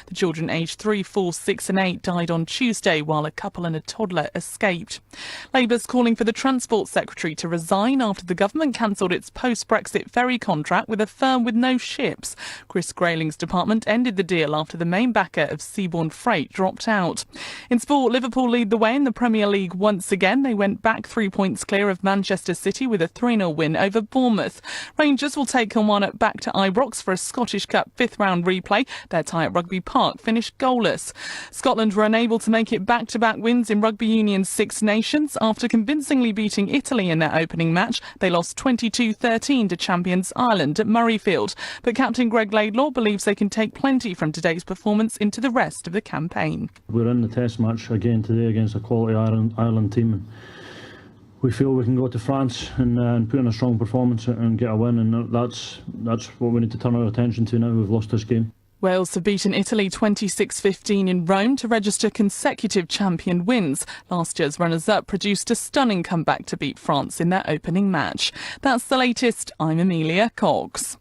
The children aged 3, 4, 6 and 8 died on Tuesday, while a couple and a toddler escaped. Labour's calling for the Transport Secretary to resign after the government cancelled its post-Brexit ferry contract with a firm with no ships. Chris Grayling's department ended the deal after the main backer of seaborne freight dropped out. In sport, Liverpool lead the way in the Premier League once again. They went back 3 points clear of Manchester City with a 3-0 win over Bournemouth. Rangers will take Kilmarnock back to Ibrox for a Scottish Cup fifth-round replay. Their tie at Rugby Park finished goalless. Scotland were unable to make it back-to-back wins in Rugby Union's Six Nations. After convincingly beating Italy in their opening match, they lost 22-13 to champions Ireland at Murrayfield. But captain Greg Laidlaw believes they can take plenty from today's performance into the rest of the campaign. We're in the test match again today against a quality Ireland team. And we feel we can go to France and put in a strong performance and get a win, and that's what we need to turn our attention to now. We've lost this game. Wales have beaten Italy 26-15 in Rome to register consecutive champion wins. Last year's runners-up produced a stunning comeback to beat France in their opening match. That's the latest. I'm Amelia Cox.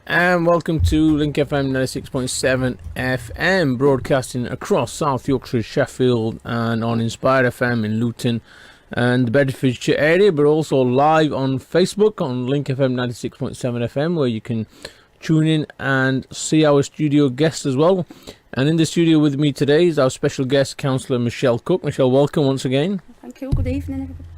And welcome to LinkFM 96.7 FM, broadcasting across South Yorkshire, Sheffield, and on Inspired FM in Luton and the Bedfordshire area, but also live on Facebook on LinkFM 96.7 FM, where you can tune in and see our studio guests as well. And in the studio with me today is our special guest, Councillor Michelle Cook. Michelle, welcome once again. Thank you. Good evening, everybody.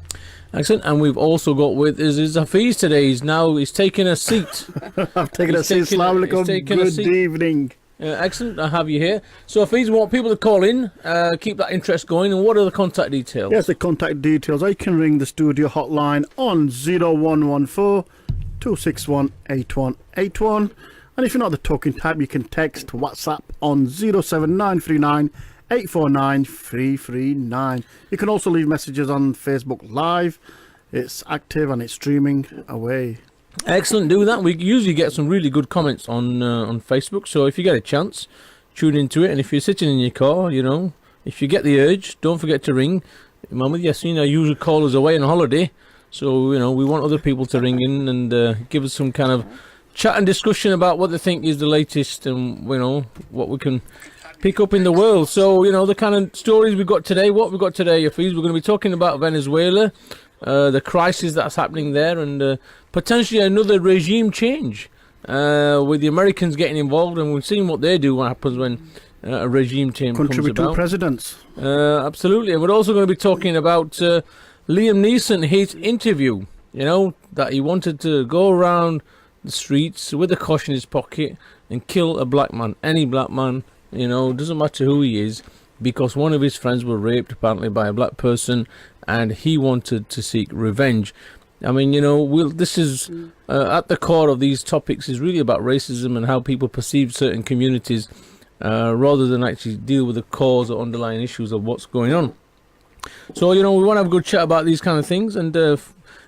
Excellent. And we've also got with us is Hafiz today. He's taken a seat. I've taken a seat. Assalamu alaikum. Good evening. Excellent. I have you here. So Hafiz, we want people to call in, keep that interest going. And what are the contact details? Yes, the contact details. I can ring the studio hotline on 0114 261 8181. And if you're not the talking type, you can text WhatsApp on 07939 849 339. You can also leave messages on Facebook Live. It's active and it's streaming away. Excellent, do that. We usually get some really good comments on Facebook, so if you get a chance, tune into it. And if you're sitting in your car, if you get the urge, don't forget to ring. Mohammed, yes, usual callers away on holiday, so we want other people to ring in and give us some kind of chat and discussion about what they think is the latest and what we can pick up in the world. So, the kind of stories we've got today. What we've got today, Hafiz, we're going to be talking about Venezuela, the crisis that's happening there, and potentially another regime change with the Americans getting involved. And we've seen what they do, what happens when a regime change comes about. Contribute to presidents. Absolutely. And we're also going to be talking about Liam Neeson, his interview, that he wanted to go around the streets with a caution in his pocket and kill a black man, any black man. Doesn't matter who he is, because one of his friends were raped apparently by a black person and he wanted to seek revenge. I mean, this is at the core of these topics is really about racism and how people perceive certain communities rather than actually deal with the cause or underlying issues of what's going on. So, we want to have a good chat about these kind of things. And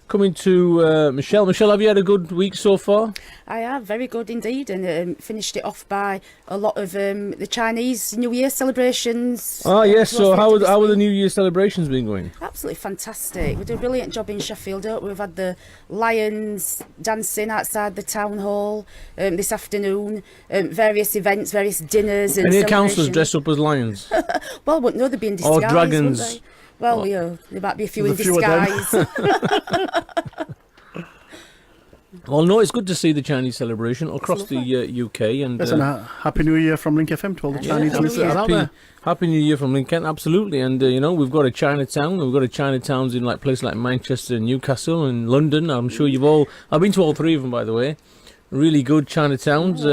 coming to Michelle. Michelle, have you had a good week so far? I have, very good indeed, and finished it off by a lot of the Chinese New Year celebrations. Ah, yes, so how are the New Year celebrations been going? Absolutely fantastic. We do a brilliant job in Sheffield, don't we? We've had the lions dancing outside the town hall this afternoon, various events, various dinners. And any councillors dressed up as lions? Well, wouldn't know, they'd be in disguise. Or dragons. Well, there might be a few in disguise. Well, no, it's good to see the Chinese celebration across the UK. And listen, Happy New Year from Link FM to all the Chinese listeners out there. Happy New Year from Lincoln, absolutely. And, we've got a Chinatown. We've got a Chinatowns in places like Manchester and Newcastle and London. I'm sure I've been to all three of them, by the way. Really good Chinatowns,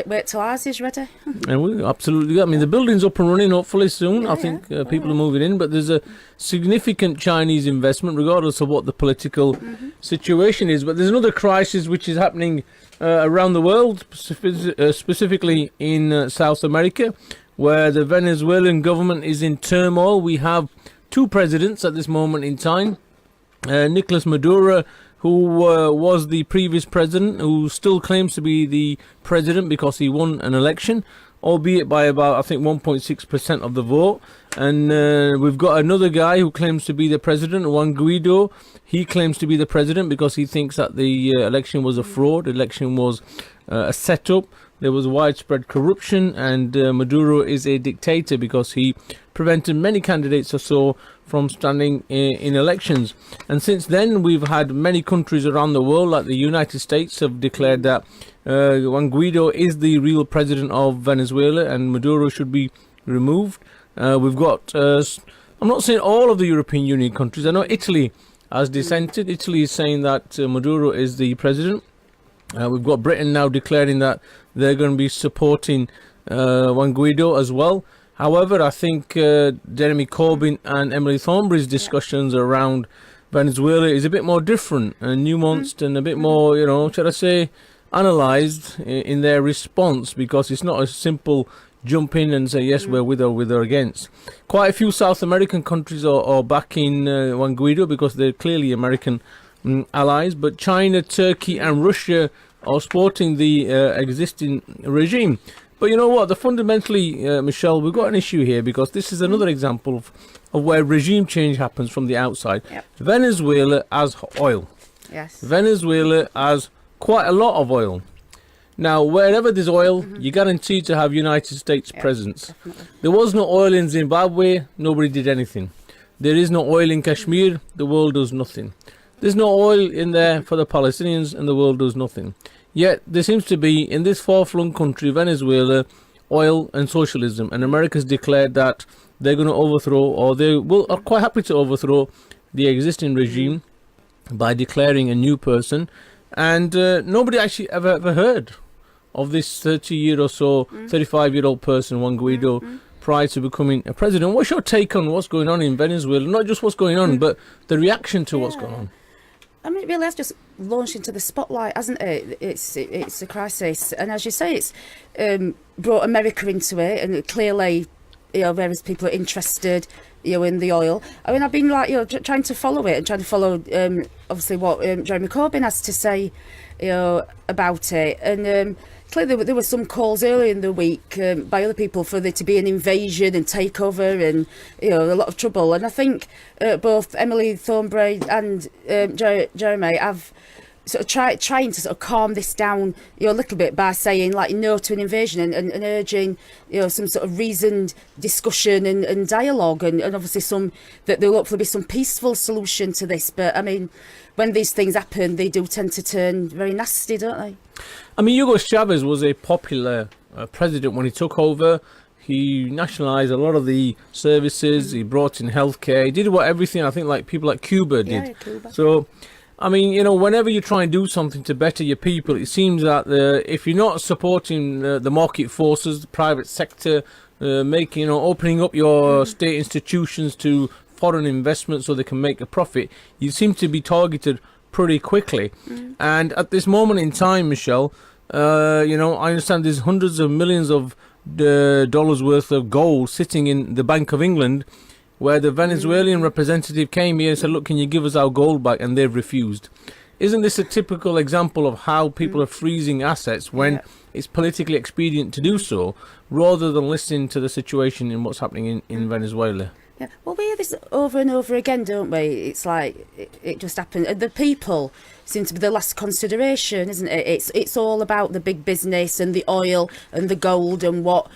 Wait till ours is ready. And we absolutely. I mean, the building's up and running. Hopefully soon. I think people are moving in, but there's a significant Chinese investment, regardless of what the political situation is. But there's another crisis which is happening around the world, specifically in South America, where the Venezuelan government is in turmoil. We have two presidents at this moment in time: Nicolas Maduro, who was the previous president, who still claims to be the president because he won an election, albeit by about, I think, 1.6% of the vote. And we've got another guy who claims to be the president, Juan Guaido. He claims to be the president because he thinks that the election was a fraud, the election was a setup. There was widespread corruption, and Maduro is a dictator because he prevented many candidates or so from standing in elections. And since then, we've had many countries around the world, like the United States, have declared that Juan Guaido is the real president of Venezuela and Maduro should be removed. We've got, I'm not saying all of the European Union countries. I know Italy has dissented. Italy is saying that Maduro is the president. We've got Britain now declaring that they're going to be supporting Juan Guaido as well. However, I think Jeremy Corbyn and Emily Thornberry's discussions around Venezuela is a bit more different and nuanced and a bit more, should I say, analysed in their response, because it's not a simple jump in and say, yes, we're with or against. Quite a few South American countries are backing Juan Guaido because they're clearly American allies, but China, Turkey and Russia are supporting the existing regime. But you know what? Fundamentally, Michelle, we've got an issue here because this is another example of where regime change happens from the outside. Yep. Venezuela has oil. Yes. Venezuela has quite a lot of oil. Now, wherever there's oil, you're guaranteed to have United States presence. Definitely. There was no oil in Zimbabwe, nobody did anything. There is no oil in Kashmir, the world does nothing. There's no oil in there for the Palestinians, and the world does nothing. Yet, there seems to be, in this far-flung country, Venezuela, oil and socialism. And America's declared that they're going to overthrow, or are quite happy to overthrow the existing regime by declaring a new person. And nobody actually ever heard of this 30-year or so, 35-year-old person, Juan Guaido, prior to becoming a president. What's your take on what's going on in Venezuela? Not just what's going on, but the reaction to what's going on. I mean, it really has just launched into the spotlight, hasn't it? It's a crisis, and as you say, it's brought America into it, and clearly, various people are interested, in the oil. I mean, I've been trying to follow it and trying to follow, obviously, what Jeremy Corbyn has to say, about it, and clearly there were some calls earlier in the week by other people for there to be an invasion and takeover and a lot of trouble. And I think both Emily Thornberry and Jeremy have sort of trying to sort of calm this down a little bit by saying no to an invasion and urging some sort of reasoned discussion and dialogue and obviously that there'll hopefully be some peaceful solution to this. But I mean, when these things happen, they do tend to turn very nasty, don't they? I mean, Hugo Chavez was a popular president when he took over. He nationalised a lot of the services. He brought in healthcare. He did everything I think people like Cuba did. Yeah, Cuba. So, I mean, whenever you try and do something to better your people, it seems that if you're not supporting the market forces, the private sector, opening up your state institutions to foreign investment so they can make a profit, you seem to be targeted pretty quickly. And at this moment in time, Michelle, I understand there's hundreds of millions of dollars worth of gold sitting in the Bank of England, where the Venezuelan representative came here and said, look, can you give us our gold back? And they've refused. Isn't this a typical example of how people are freezing assets when it's politically expedient to do so, rather than listening to the situation in what's happening in Venezuela? Yeah, well, we hear this over and over again, don't we? It's like it just happened. And the people seem to be the last consideration, isn't it? It's all about the big business and the oil and the gold and what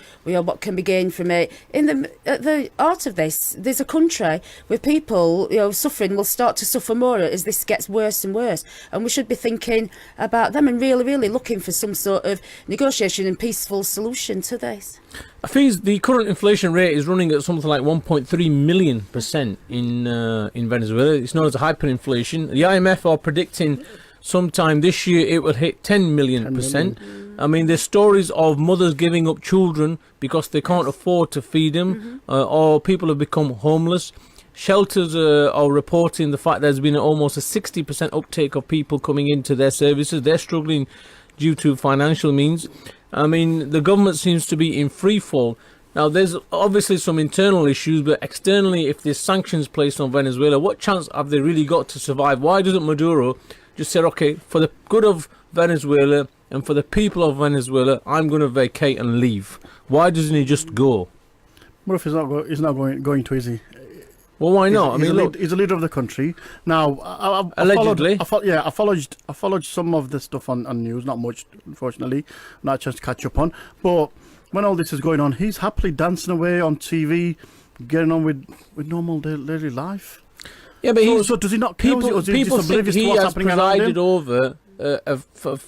can be gained from it. At the heart of this, there's a country with people suffering, will start to suffer more as this gets worse and worse. And we should be thinking about them and really, really looking for some sort of negotiation and peaceful solution to this. I think the current inflation rate is running at something like 1.3 million% in Venezuela. It's known as hyperinflation. The IMF are predicting sometime this year it will hit 10 million%. I mean, there's stories of mothers giving up children because they can't afford to feed them, or people have become homeless. Shelters are reporting the fact there's been almost a 60% uptake of people coming into their services. They're struggling due to financial means. I mean, the government seems to be in free fall. Now, there's obviously some internal issues, but externally, if there's sanctions placed on Venezuela, what chance have they really got to survive? Why doesn't Maduro just say, okay, for the good of Venezuela and for the people of Venezuela, I'm going to vacate and leave. Why doesn't he just go? Mahroof is not going to, is he? Well, why not? He's the leader of the country. Now, Allegedly. I followed some of the stuff on news, not much, unfortunately, not a chance to catch up on. But when all this is going on, he's happily dancing away on TV, getting on with normal daily life. Yeah, but so does he not care? People Or is he just think oblivious to he what's has happening around presided him? over,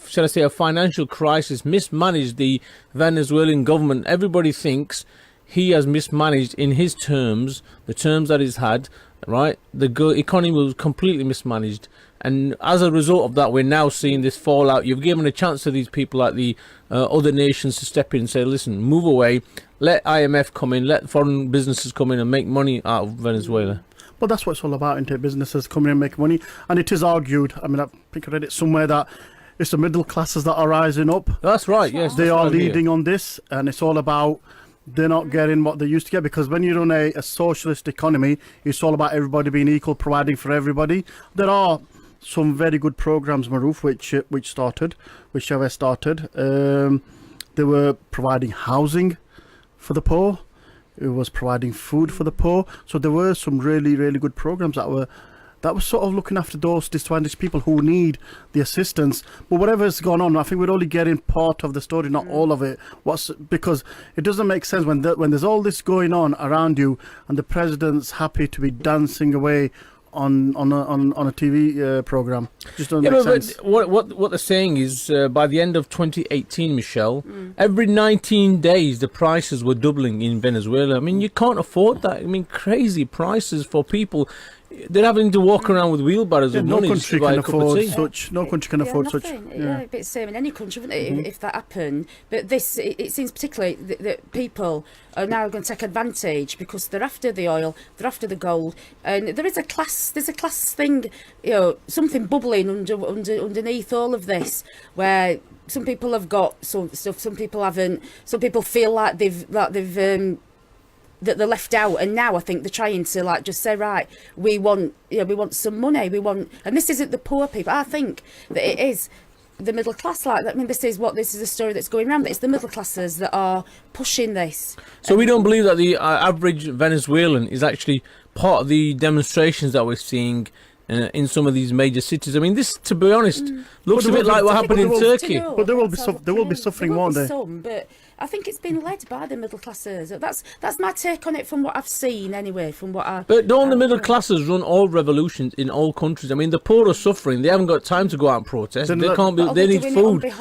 shall I say, a financial crisis, mismanaged the Venezuelan government. Everybody thinks he has mismanaged in his terms, the terms that he's had, right? The economy was completely mismanaged. And as a result of that, we're now seeing this fallout. You've given a chance to these people like the other nations to step in and say, listen, move away, let IMF come in, let foreign businesses come in and make money out of Venezuela. Well, that's what it's all about, isn't it? Businesses coming in and making money. And it is argued, I mean, I think I read it somewhere, that it's the middle classes that are rising up. That's right, yes. They are leading on this, and it's all about they're not getting what they used to get, because when you run a socialist economy, it's all about everybody being equal, providing for everybody. There are some very good programs, Mahroof, which Chavez started. They were providing housing for the poor. It was providing food for the poor. So there were some really, really good programs that were sort of looking after those disadvantaged people who need the assistance. But whatever's gone on, I think we're only getting part of the story, not all of it. Because it doesn't make sense when there's all this going on around you, and the president's happy to be dancing away on a TV program. Just doesn't make sense. But what they're saying is by the end of 2018, Michelle, every 19 days the prices were doubling in Venezuela. I mean, you can't afford that. I mean, crazy prices for people. They're having to walk around with wheelbarrows of money to buy a cup of tea. No country can afford such. Yeah, it'd be the same in any country, wouldn't it, if that happened? But this, it seems particularly that people are now going to take advantage because they're after the oil, they're after the gold, and there's a class thing, something bubbling underneath all of this, where some people have got some stuff, some people haven't. Some people feel like they've that they're left out, and now I think they're trying to just say, right, we want some money, and this isn't the poor people. I think that it is the middle class. This is a story that's going around. That it's the middle classes that are pushing this. So we don't believe that the average Venezuelan is actually part of the demonstrations that we're seeing in some of these major cities. I mean, this, to be honest, looks a bit like what happened in Turkey. But there will be suffering, won't there? Some, but I think it's been led by the middle classes. That's my take on it from what I've seen, anyway. But don't the middle classes run all revolutions in all countries? I mean, the poor are suffering. They haven't got time to go out and protest. They can't be. They need food.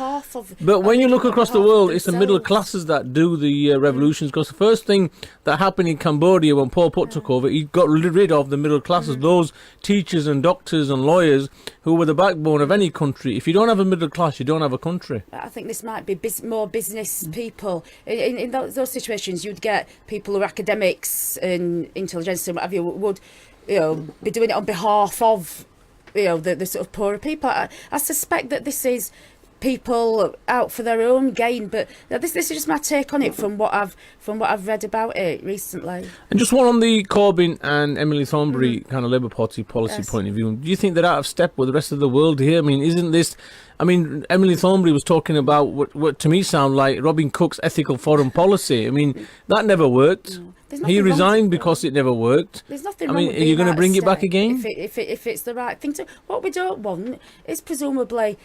But when you look across the world, it's the middle classes that do the revolutions. Because the first thing that happened in Cambodia when Pol Pot took over, he got rid of the middle classes. Those teachers and doctors and lawyers who were the backbone of any country. If you don't have a middle class, you don't have a country. I think this might be more business people. In those situations, you'd get people who are academics and intelligence and what have you would be doing it on behalf of the sort of poorer people. I suspect that this is people out for their own gain, but this is just my take on it from what I've read about it recently. And just one on the Corbyn and Emily Thornberry kind of Labour Party policy point of view. Do you think they're out of step with the rest of the world here? I mean, isn't this? I mean, Emily Thornberry was talking about what to me sound like Robin Cook's ethical foreign policy. I mean, that never worked. He resigned because it never worked. There's nothing wrong. I mean, are you going to bring it back again? If it's the right thing to. What we don't want is presumably,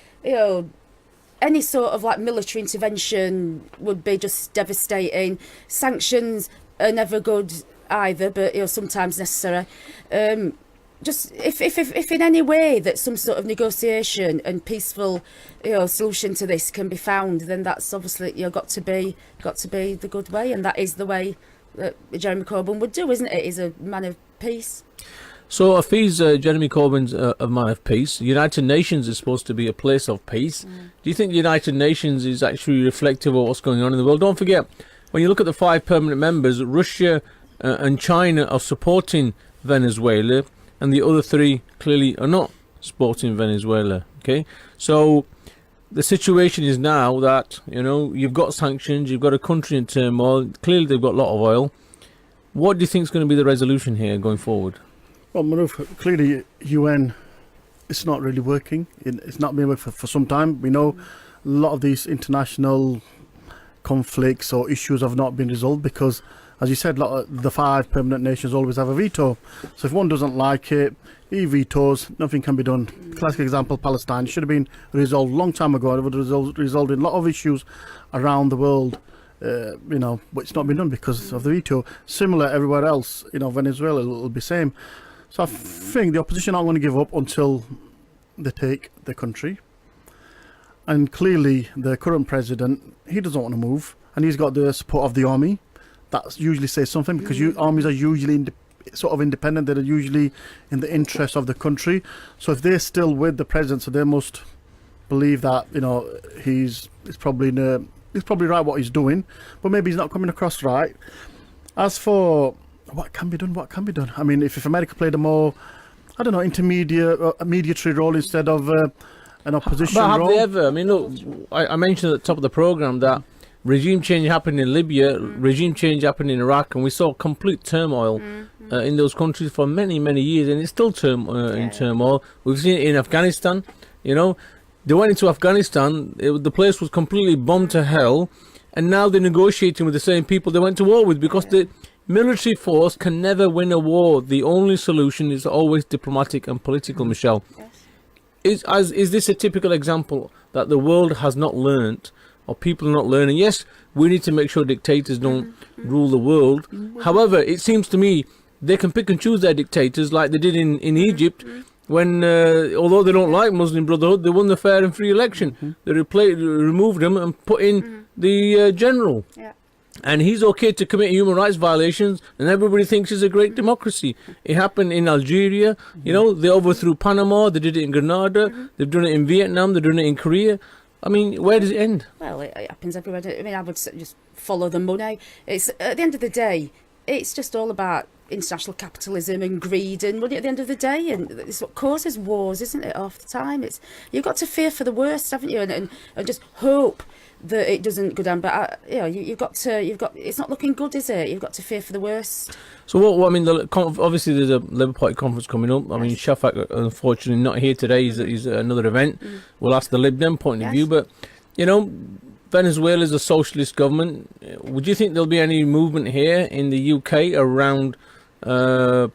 any sort of military intervention would be just devastating. Sanctions are never good either, but sometimes necessary. Just if in any way that some sort of negotiation and peaceful solution to this can be found, then that's obviously got to be the good way, and that is the way that Jeremy Corbyn would do, isn't it? He's a man of peace. So if he's Jeremy Corbyn's a man of peace, the United Nations is supposed to be a place of peace. Do you think the United Nations is actually reflective of what's going on in the world? Don't forget, when you look at the 5 permanent members, Russia and China are supporting Venezuela, and the other 3 clearly are not supporting Venezuela. Okay, so the situation is now that you've got sanctions, you've got a country in turmoil. Clearly, they've got a lot of oil. What do you think is going to be the resolution here going forward? Well, Mahroof, clearly UN, it's not really working. It's not been working for some time. We know a lot of these international conflicts or issues have not been resolved because, as you said, a lot of the 5 permanent nations always have a veto. So if one doesn't like it, he vetoes, nothing can be done. Classic example, Palestine should have been resolved a long time ago. It would have resolved in a lot of issues around the world, but it's not been done because of the veto. Similar everywhere else, Venezuela will be same. So I think the opposition aren't going to give up until they take the country. And clearly, the current president, he doesn't want to move, and he's got the support of the army. That usually says something because armies are usually sort of independent. They're usually in the interest of the country. So if they're still with the president, so they must believe that he's probably right what he's doing, but maybe he's not coming across right. As for what can be done? I mean, if America played a more, I don't know, mediatory role instead of an opposition but have role. they ever? I mean, look, I mentioned at the top of the programme that regime change happened in Libya, regime change happened in Iraq, and we saw complete turmoil in those countries for many, many years, and it's still in turmoil. We've seen it in Afghanistan. They went into Afghanistan, the place was completely bombed to hell, and now they're negotiating with the same people they went to war with because the military force can never win a war. The only solution is always diplomatic and political, Michelle. Yes. Is this a typical example that the world has not learnt, or people are not learning? Yes, we need to make sure dictators don't rule the world. However, it seems to me they can pick and choose their dictators like they did in Egypt when, although they don't like Muslim Brotherhood, they won the fair and free election. They removed him and put in the general. Yeah. And he's okay to commit human rights violations, and everybody thinks he's a great democracy. It happened in Algeria, they overthrew Panama, they did it in Grenada, they've done it in Vietnam, they're doing it in Korea. I mean, where does it end? Well, it happens everywhere. I mean, I would just follow the money. It's at the end of the day, it's just all about international capitalism and greed and money at the end of the day, and it's what causes wars, isn't it? Half the time, you've got to fear for the worst, haven't you? And just hope that it doesn't go down. But you've got it's not looking good, is it? You've got to fear for the worst. So what I mean, obviously there's a Labour Party conference coming up. I mean, Shafak unfortunately not here today. He's at another event. We'll ask the Lib Dem point of view, but Venezuela is a socialist government. Would you think there'll be any movement here in the UK around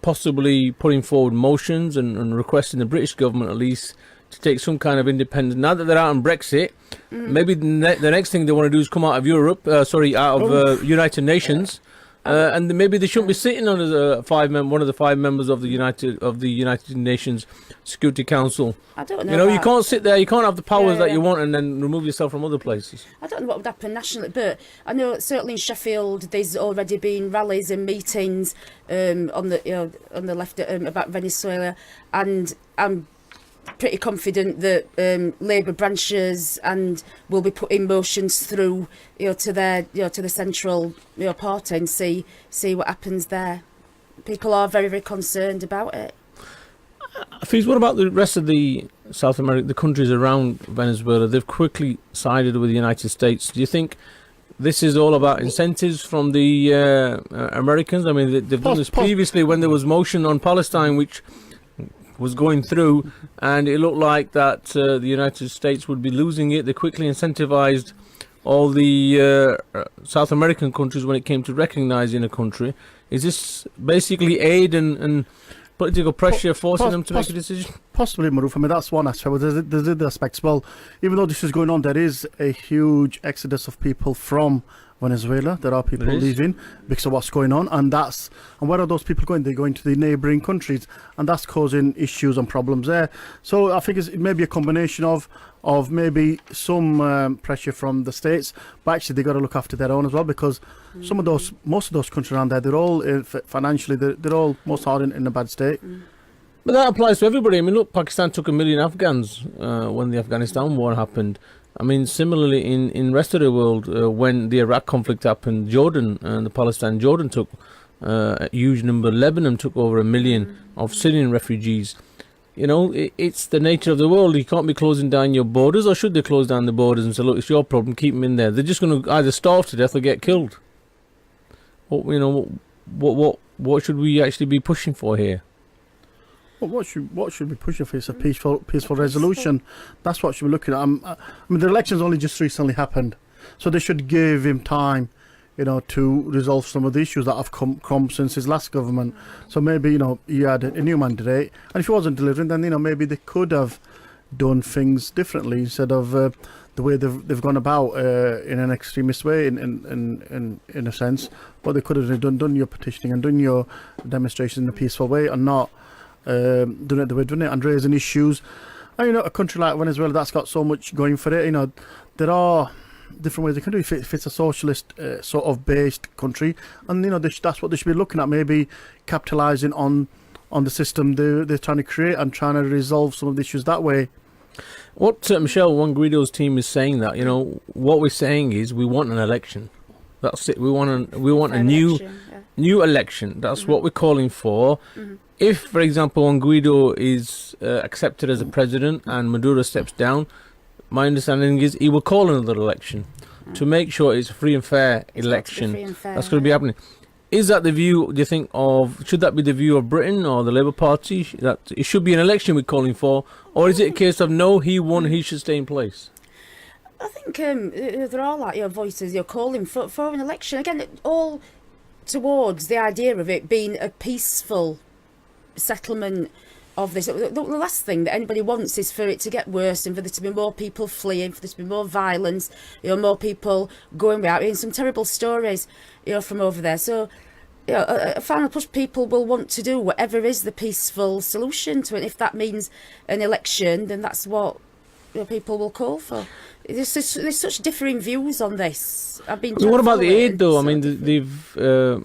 possibly putting forward motions and requesting the British government at least to take some kind of independence? Now that they're out on Brexit, maybe the next thing they want to do is come out of Europe, out of United Nations, and maybe they shouldn't be sitting on as one of the 5 members of the United Nations Security Council. I don't know. You can't sit there. You can't have the powers that you want and then remove yourself from other places. I don't know what would happen nationally, but I know certainly in Sheffield there's already been rallies and meetings on the left about Venezuela, and I'm pretty confident that Labour branches will be putting motions through to the central party and see what happens there. People are very, very concerned about it. Fiz, what about the rest of the South America, the countries around Venezuela? They've quickly sided with the United States. Do you think this is all about incentives from the Americans? I mean, they've done this previously when there was motion on Palestine, which was going through, and it looked like that the United States would be losing it. They quickly incentivized all the South American countries when it came to recognizing a country. Is this basically aid and political pressure forcing them to make a decision? Possibly, Mahroof. I mean, that's one aspect. But there's other aspects. Well, even though this is going on, there is a huge exodus of people from Venezuela. There are people leaving because of what's going on, and where are those people going? They're going to the neighbouring countries, and that's causing issues and problems there. So I think it may be a combination of maybe some pressure from the states, but actually they got to look after their own as well, because most of those countries around there, they're all financially they're all most hard in a bad state. But that applies to everybody. I mean, look, Pakistan took 1 million Afghans when the Afghanistan war happened. I mean, similarly in the rest of the world, when the Iraq conflict happened, Jordan and the Palestine-Jordan took a huge number. Lebanon took over 1 million of Syrian refugees. It's the nature of the world. You can't be closing down your borders, or should they close down the borders and say, look, it's your problem, keep them in there? They're just going to either starve to death or get killed. What should we actually be pushing for here? Well, what should be pushing for is a peaceful resolution. That's what should be looking at. I mean, the elections only just recently happened, so they should give him time, to resolve some of the issues that have come since his last government. So maybe he had a new mandate, and if he wasn't delivering, then maybe they could have done things differently instead of the way they've gone about in an extremist way, in a sense. But they could have done your petitioning and done your demonstration in a peaceful way, and not doing it the way they're doing it and raising issues. And a country like Venezuela that's got so much going for it, there are different ways they can do it. If it's a socialist sort of based country, and that's what they should be looking at, maybe capitalising on the system they're trying to create and trying to resolve some of the issues that way. What Michelle Guido's team is saying that what we're saying is we want an election. That's it. We want a new election. That's what we're calling for. If, for example, Guido is accepted as a president and Maduro steps down, my understanding is he will call another election to make sure it's a free and fair election. That's going to be happening. Is that the view, do you think, should that be the view of Britain or the Labour Party, that it should be an election we're calling for, or is it a case of no, he won, he should stay in place? I think there are voices calling for an election. Again, all towards the idea of it being a peaceful settlement of this. The last thing that anybody wants is for it to get worse and for there to be more people fleeing, for there to be more violence, more people going out. Some terrible stories, from over there. So, a final push, people will want to do whatever is the peaceful solution to it. If that means an election, then that's what people will call for. There's such differing views on this. What about the aid, though? I mean, they've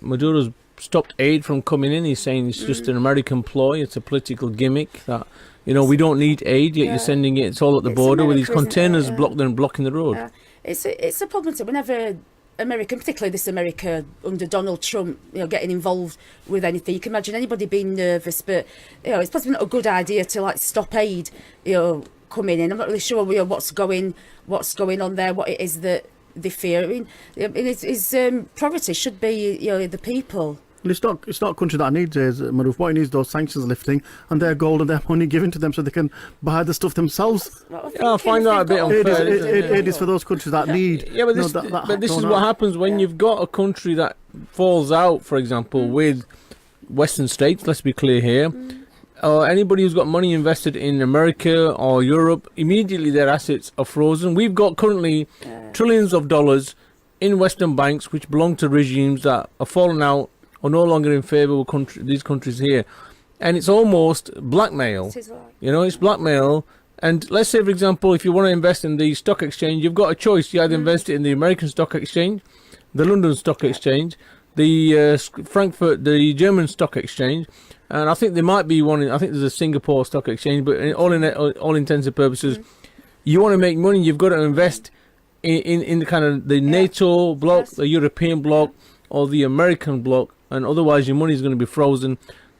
Maduro's stopped aid from coming in. He's saying it's just an American ploy. It's a political gimmick that we don't need aid. Yet you're sending it. It's all at the border with these containers blocking the road. It's a problem too. Whenever America, particularly this America under Donald Trump, getting involved with anything, you can imagine anybody being nervous. But it's possibly not a good idea to stop aid coming in. I'm not really sure what's going on there, what it is that they fear. I mean, his priority should be the people. Well, it's not a country that needs it, Mahroof. What it needs is those sanctions lifting and their gold and their money given to them so they can buy the stuff themselves. I find that a bit unfair. It is for those countries that need. Yeah, but this is what happens when you've got a country that falls out, for example, with Western states. Let's be clear here. Anybody who's got money invested in America or Europe, immediately their assets are frozen. We've got currently trillions of dollars in Western banks which belong to regimes that are fallen out or no longer in favour with these countries here. And it's almost blackmail. It's blackmail. And let's say, for example, if you want to invest in the stock exchange, you've got a choice. You either invest it in the American stock exchange, the London stock exchange, the Frankfurt, the German stock exchange, and I think there might be one. I think there's a Singapore stock exchange, but in all intents and purposes, you want to make money, you've got to invest in the kind of the NATO bloc, the European bloc, or the American bloc, and otherwise your money is going to be frozen.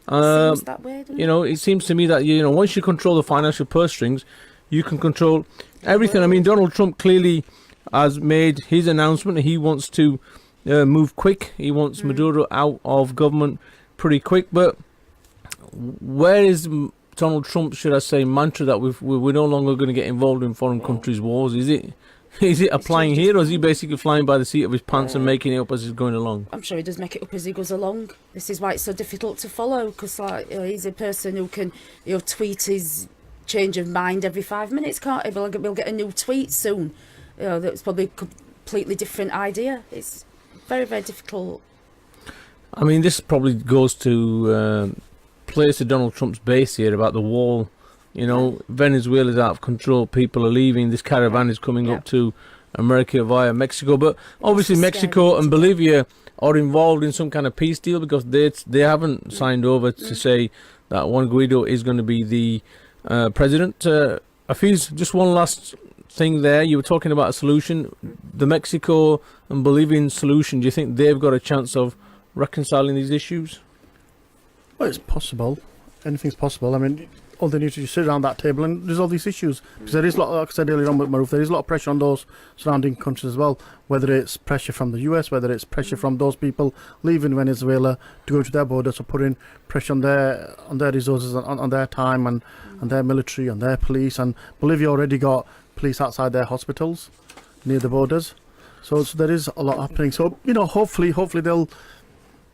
Seems that way, doesn't it? It seems to me that once you control the financial purse strings, you can control everything. I mean, Donald Trump clearly has made his announcement. He wants to move quick. He wants Maduro out of government pretty quick. But where is Donald Trump, should I say, mantra that we're no longer going to get involved in foreign countries' wars? Is it applying here, or is he basically flying by the seat of his pants and making it up as he's going along? I'm sure he does make it up as he goes along. This is why it's so difficult to follow, because he's a person who can tweet his change of mind every 5 minutes, can't he? We'll get a new tweet soon. That's probably a completely different idea. It's very, very difficult. I mean, this probably goes to place to Donald Trump's base here about the wall. Venezuela's out of control. People are leaving. This caravan is coming up to America via Mexico. But obviously Mexico and Bolivia are involved in some kind of peace deal because they haven't signed over to say that Juan Guaido is going to be the president. Afiz, just one last thing there. You were talking about a solution. The Mexico and Bolivian solution, do you think they've got a chance of reconciling these issues? Well, it's possible. Anything's possible. I mean, all they need to do is sit around that table and resolve these issues. Because there is a lot, like I said earlier on with Mahroof, there is a lot of pressure on those surrounding countries as well, whether it's pressure from the US, whether it's pressure from those people leaving Venezuela to go to their borders, or putting pressure on their resources, on their time, and their military, and their police. And Bolivia already got police outside their hospitals near the borders. So there is a lot happening. So, hopefully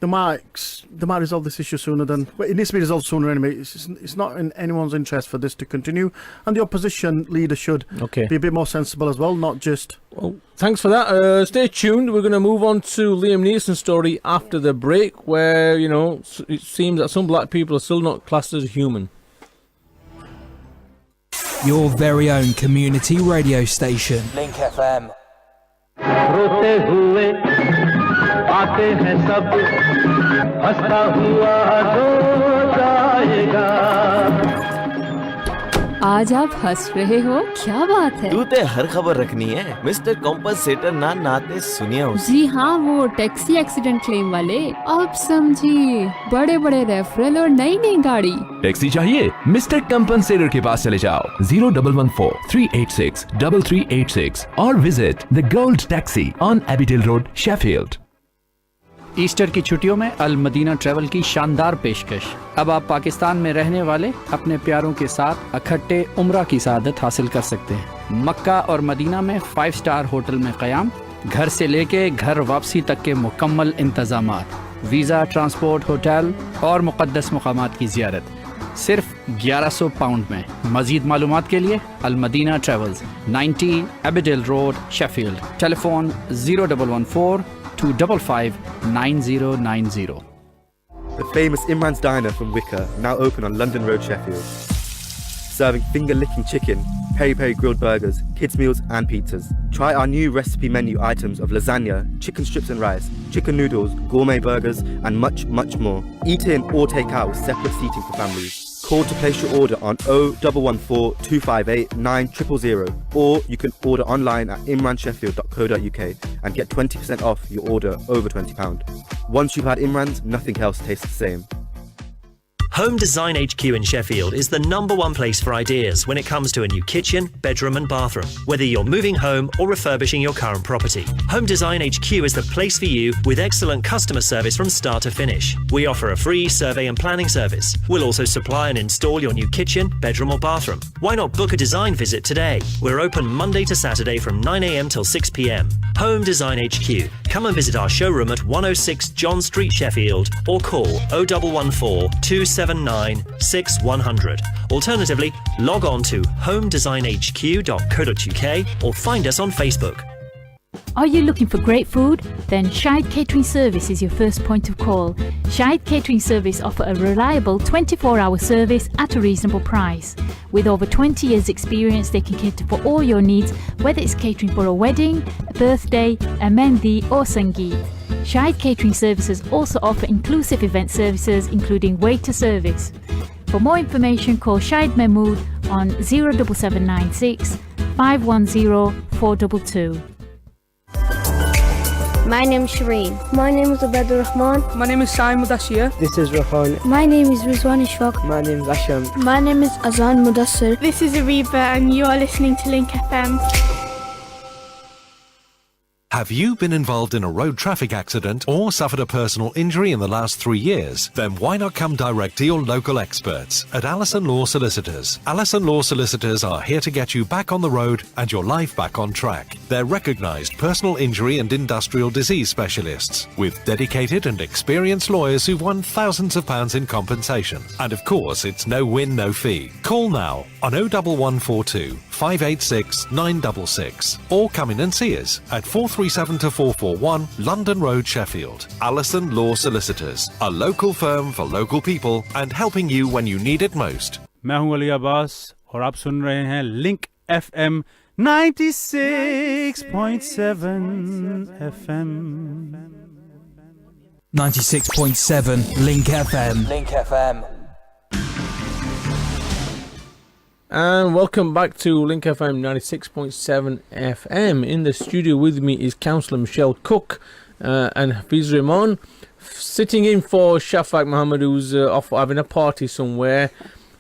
they might resolve this issue sooner than... Well, it needs to be resolved sooner anyway. It's not in anyone's interest for this to continue. And the opposition leader should be a bit more sensible as well, not just... Well, thanks for that. Stay tuned. We're going to move on to Liam Neeson's story after the break, where, it seems that some black people are still not classed as human. Your very own community radio station. LinkFM. रोते हुए आते हैं सब हंसता हुआ जो जाएगा आज आप हंस रहे हो, क्या बात है? तू ते हर खबर रखनी है। मिस्टर कॉम्पनसेटर ना नाते सुनिया उसे। जी हाँ, वो टैक्सी एक्सीडेंट क्लेम वाले। अब समझिए, बड़े बड़े रेफरल और नई नई गाड़ी। टैक्सी चाहिए? मिस्टर कॉम्पनसेटर के पास चले जाओ 0114-386-3386 और visit the gold taxi on Abbeydale road, Sheffield. Easter की छुट्टियों में अल मदीना ट्रैवल की शानदार पेशकश। अब आप पाकिस्तान में रहने वाले अपने प्यारों के साथ इकट्ठे उम्रा की सआदत हासिल कर सकते हैं। मक्का और मदीना में 5 स्टार होटल में क़याम, घर से लेके घर वापसी तक के मुकम्मल इंतजामात, वीज़ा, ट्रांसपोर्ट, होटल और मुक़द्दस मकामात की ज़ियारत सिर्फ 1100 पाउंड में। मज़ीद मालूमात के लिए Al Madina travels, 90 Abbeydale road, Sheffield. Telephone 0142559090. The famous Imran's Diner from Wicker, now open on London Road, Sheffield. Serving finger-licking chicken, peri-peri grilled burgers, kids' meals and pizzas. Try our new recipe menu items of lasagna, chicken strips and rice, chicken noodles, gourmet burgers and much, much more. Eat in or take out with separate seating for families. Call to place your order on 0114 258 9000, or you can order online at imransheffield.co.uk and get 20% off your order over £20. Once you've had Imran's, nothing else tastes the same. Home Design HQ in Sheffield is the #1 place for ideas when it comes to a new kitchen, bedroom and bathroom, whether you're moving home or refurbishing your current property. Home Design HQ is the place for you with excellent customer service from start to finish. We offer a free survey and planning service. We'll also supply and install your new kitchen, bedroom or bathroom. Why not book a design visit today? We're open Monday to Saturday from 9 a.m. till 6 p.m. Home Design HQ. Come and visit our showroom at 106 John Street, Sheffield, or call 0114 279 6100. Alternatively, log on to homedesignhq.co.uk or find us on Facebook. Are you looking for great food? Then Shahid Catering Service is your first point of call. Shahid Catering Service offer a reliable 24-hour service at a reasonable price. With over 20 years experience, they can cater for all your needs, whether it's catering for a wedding, a birthday, a mehndi or sangeet. Shahid Catering Services also offer inclusive event services including waiter service. For more information, call Shahid Mahmood on 07796 510 422. My name is Shireen. My name is Abedul Rahman. My name is Saim Mudassir. This is Rahan. My name is Rizwan Ishaq. My name is Asham. My name is Azan Mudassir. This is Ariba and you are listening to Link FM. Have you been involved in a road traffic accident or suffered a personal injury in the last 3 years? Then why not come direct to your local experts at Allison Law Solicitors? Allison Law Solicitors are here to get you back on the road and your life back on track. They're recognised personal injury and industrial disease specialists with dedicated and experienced lawyers who've won thousands of pounds in compensation. And of course, it's no win, no fee. Call now on 01142 586 966 or come in and see us at 437 to 441 London Road, Sheffield. Allison Law Solicitors, a local firm for local people and helping you when you need it most. मैं हूं अली अब्बास और आप सुन रहे हैं link FM 96.7 FM. 96.7 Link FM. Link FM. And welcome back to Link FM 96.7 FM. In the studio with me is Councillor Michelle Cook and Hafiz Rahman, sitting in for Shafak Mohammed, who's off having a party somewhere.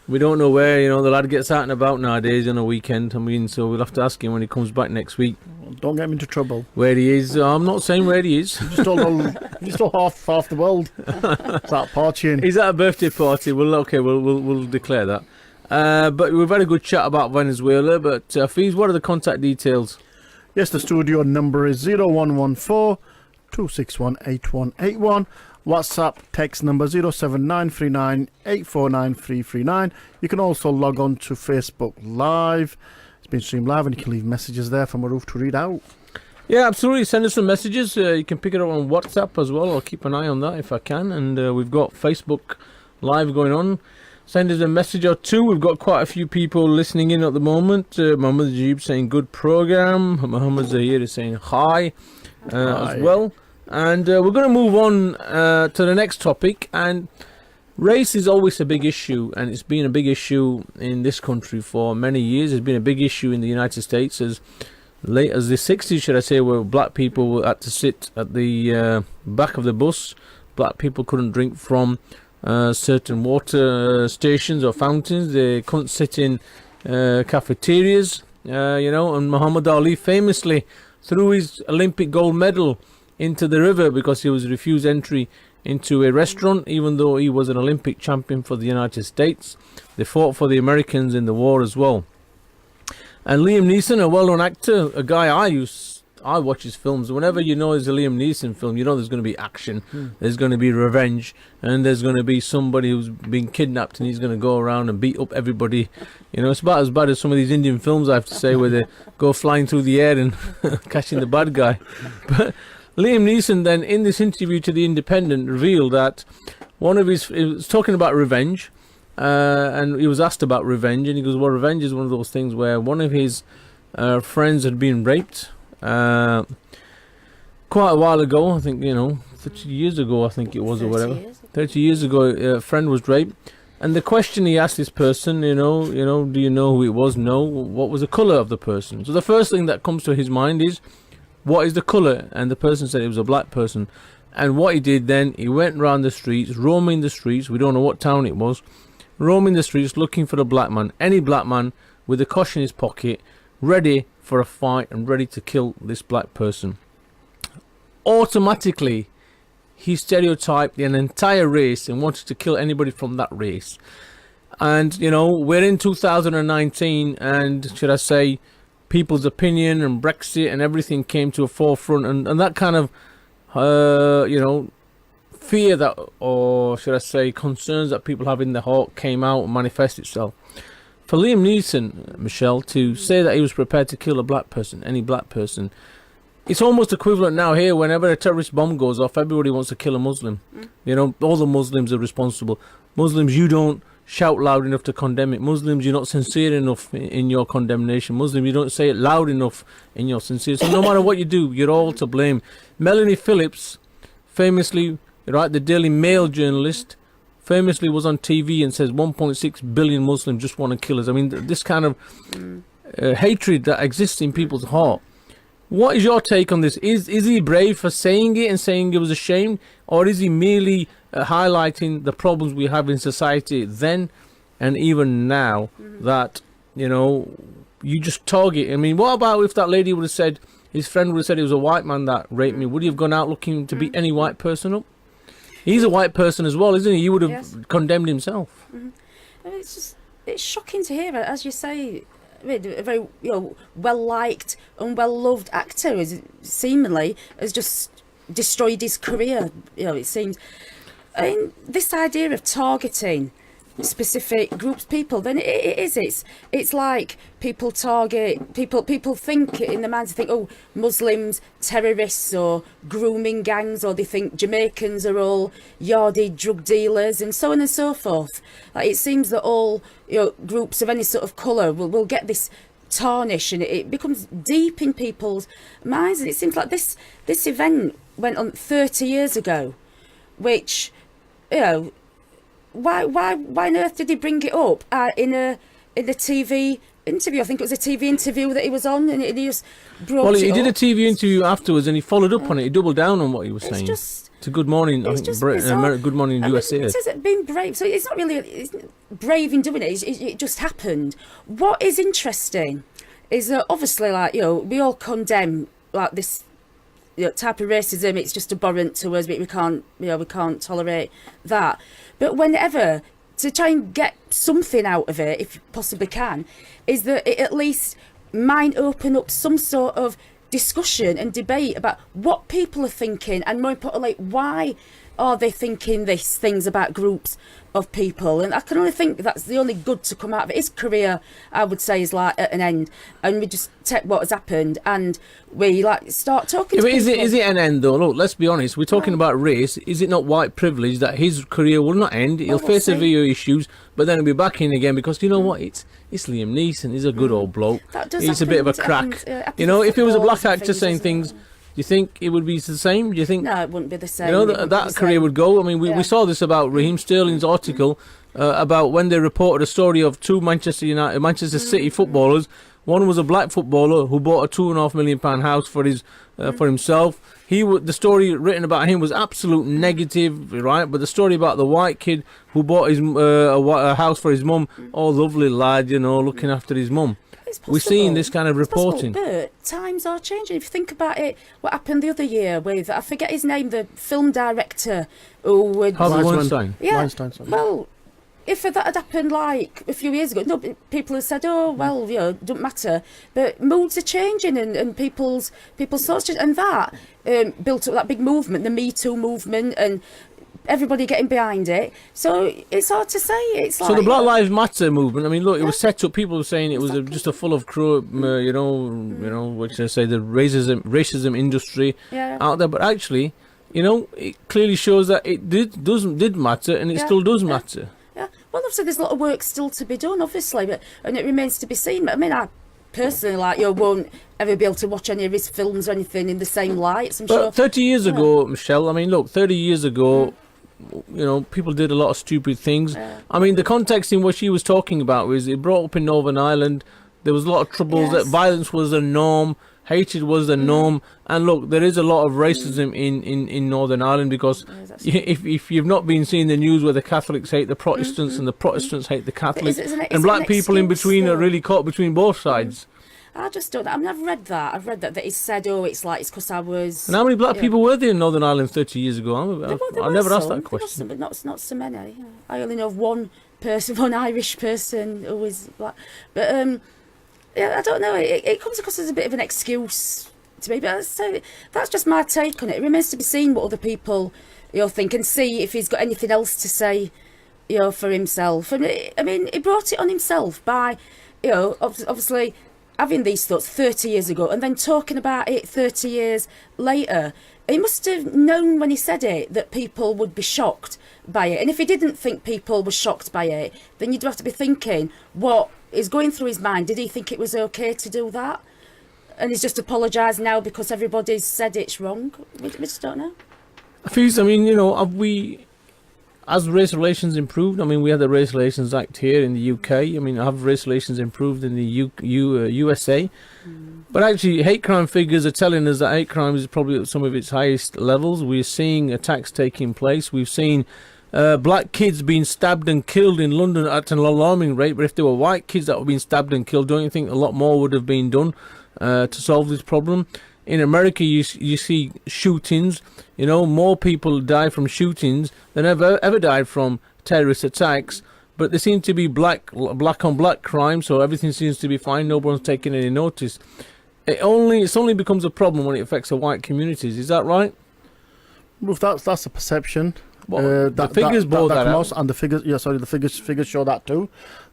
We don't know where, the lad gets out and about nowadays on a weekend. I mean, so we'll have to ask him when he comes back next week. Don't get him into trouble. Where he is. I'm not saying where he is. You just told half the world. It's that partying. He's at a birthday party. We'll declare that. But we've had a good chat about Venezuela. But Fiz, what are the contact details? Yes, the studio number is 0114 261 8181. WhatsApp text number 07939 849 339. You can also log on to Facebook Live. It's been streamed live, and you can leave messages there for Mahroof to read out. Yeah, absolutely. Send us some messages. You can pick it up on WhatsApp as well. I'll keep an eye on that if I can. And we've got Facebook Live going on. Send us a message or two. We've got quite a few people listening in at the moment. Mohammed Ajib saying good program. Mohammed Zahir is saying hi, as well. And we're going to move on to the next topic. And race is always a big issue, and it's been a big issue in this country for many years. It's been a big issue in the United States as late as the 60s, should I say, where black people had to sit at the back of the bus. Black people couldn't drink from certain water stations or fountains. They couldn't sit in cafeterias, and Muhammad Ali famously threw his Olympic gold medal into the river because he was refused entry into a restaurant, even though he was an Olympic champion for the United States. They fought for the Americans in the war as well. And Liam Neeson, a well-known actor, a guy I watch his films. Whenever there's a Liam Neeson film, there's going to be action, there's going to be revenge, and there's going to be somebody who's been kidnapped and he's going to go around and beat up everybody. It's about as bad as some of these Indian films, I have to say, where they go flying through the air and catching the bad guy. But Liam Neeson then, in this interview to The Independent, revealed that he was talking about revenge, and he was asked about revenge, and he goes, well, revenge is one of those things where one of his friends had been raped quite a while ago. I think 30 years ago, I think it was, or whatever. 30 years ago, a friend was raped, and the question he asked this person, do you know who it was? No. What was the colour of the person? So the first thing that comes to his mind is, what is the colour? And the person said it was a black person. And what he did then, he went around the streets, roaming the streets, we don't know what town it was, roaming the streets looking for a black man, any black man with a kosh in his pocket, ready for a fight and ready to kill this black person. Automatically, he stereotyped an entire race and wanted to kill anybody from that race. And, we're in 2019, and should I say, people's opinion and Brexit and everything came to a forefront, and that kind of fear that, or should I say concerns that people have in their heart came out and manifest itself. For Liam Neeson, Michelle, to say that he was prepared to kill a black person, any black person, it's almost equivalent now here. Whenever a terrorist bomb goes off, everybody wants to kill a Muslim. All the Muslims are responsible. Muslims, you don't shout loud enough to condemn it. Muslims, you're not sincere enough in your condemnation. Muslim, you don't say it loud enough in your sincerity. So no matter what you do, you're all to blame. Melanie Phillips, famously, the Daily Mail journalist, famously was on TV and says 1.6 billion Muslims just want to kill us. I mean, this kind of hatred that exists in people's heart. What is your take on this? Is he brave for saying it and saying he was ashamed, or is he merely highlighting the problems we have in society then and even now, that you just target? I mean, what about if that lady would have said, his friend would have said it was a white man that raped me? Would he have gone out looking to beat any white person up? He's a white person as well, isn't he? He would have condemned himself. It's shocking to hear, as you say. A very well liked and well loved actor seemingly has just destroyed his career. It seems. I mean, this idea of targeting specific groups, people, then it's like people target people think in their minds, they think, Muslims, terrorists, or grooming gangs, or they think Jamaicans are all yardie drug dealers, and so on and so forth. Like, it seems that all groups of any sort of colour will get this tarnish, and it becomes deep in people's minds. And it seems like this event went on 30 years ago, which why on earth did he bring it up in a TV interview. I think it was a TV interview that he was on, and he just brought Well, it he did a up. TV interview afterwards, and he followed up on it. He doubled down on what he was saying. To Good Morning, I think, Good Morning USA. It says it being brave, so it's not really brave in doing it. It just happened. What is interesting is that obviously, like, you know, we all condemn like this, you know, type of racism. It's just abhorrent to us. We can't, you know, we can't tolerate that. But whenever, to try and get something out of it, if you possibly can, is that it at least might open up some sort of discussion and debate about what people are thinking, and more importantly, why are they thinking these things about groups of people. And I can only think that's the only good to come out of it. His career, I would say, is like at an end, and we just take what has happened and we like start talking to but people. is it an end though? Look, let's be honest, we're talking about race. Is it not white privilege that his career will not end? He'll face severe issues, but then he'll be back in again, because you know what, it's Liam Neeson. He's a good old bloke. He's a bit of a crack. You know, if he was a black actor saying things, do you think it would be the same? Do you think? No, it wouldn't be the same. You know, that career would go. I mean, we saw this about Raheem Sterling's article about when they reported a story of two Manchester City footballers. One was a black footballer who bought a £2.5 million house for his for himself. The story written about him was absolute negative, right? But the story about the white kid who bought his a house for his mum, oh, lovely lad, you know, looking after his mum. We're seeing this kind of reporting. But times are changing. If you think about it, what happened the other year with, I forget his name, the film director who would... Harvey Weinstein. Yeah, Weinstein, well, if that had happened like a few years ago, no, people have said, oh, well, you know, it doesn't matter. But moods are changing and people's thoughts change. And that built up that big movement, the Me Too movement, and everybody getting behind it. So it's hard to say. It's like, so the Black Lives Matter movement, I mean, look, it was set up. People were saying it was just a full of you know, what should I say, the racism industry out there. But actually, you know, it clearly shows that it did matter, and it still does matter. Yeah. Well, obviously, there's a lot of work still to be done, obviously, and it remains to be seen. I mean, I personally, like, you won't ever be able to watch any of his films or anything in the same light. I'm sure. 30 years ago, Michelle, I mean, look, 30 years ago. You know, people did a lot of stupid things. I mean, the context in what she was talking about was it brought up in Northern Ireland. There was a lot of troubles. That violence was the norm, hatred was the norm. And look, there is a lot of racism in Northern Ireland, because if you've not been seeing the news where the Catholics hate the Protestants and the Protestants hate the Catholics, and black people in between are really caught between both sides. I just don't. I mean, I've read that he said, "Oh, it's because I was." And how many black people were there in Northern Ireland 30 years ago? I never asked that question. But not so many. I only know of one person, one Irish person who was black. But yeah, I don't know. It comes across as a bit of an excuse to me. But so that's just my take on it. It remains to be seen what other people, you know, think, and see if he's got anything else to say, you know, for himself. And I mean, he brought it on himself by, you know, obviously having these thoughts 30 years ago and then talking about it 30 years later. He must have known when he said it that people would be shocked by it. And if he didn't think people were shocked by it, then you'd have to be thinking what is going through his mind. Did he think it was okay to do that? And he's just apologised now because everybody's said it's wrong? We just don't know. I mean, you know, as race relations improved, I mean, we had the Race Relations Act here in the UK. I mean, have race relations improved in the USA? But actually, hate crime figures are telling us that hate crime is probably at some of its highest levels. We're seeing attacks taking place. We've seen black kids being stabbed and killed in London at an alarming rate. But if there were white kids that were being stabbed and killed, don't you think a lot more would have been done to solve this problem? In America, you see shootings. You know, more people die from shootings than ever died from terrorist attacks. But there seems to be black on black crime, so everything seems to be fine. No one's taking any notice. It's only becomes a problem when it affects the white communities. Is that right? Well, that's a perception. The figures bore that out. And the figures, the figures show that too.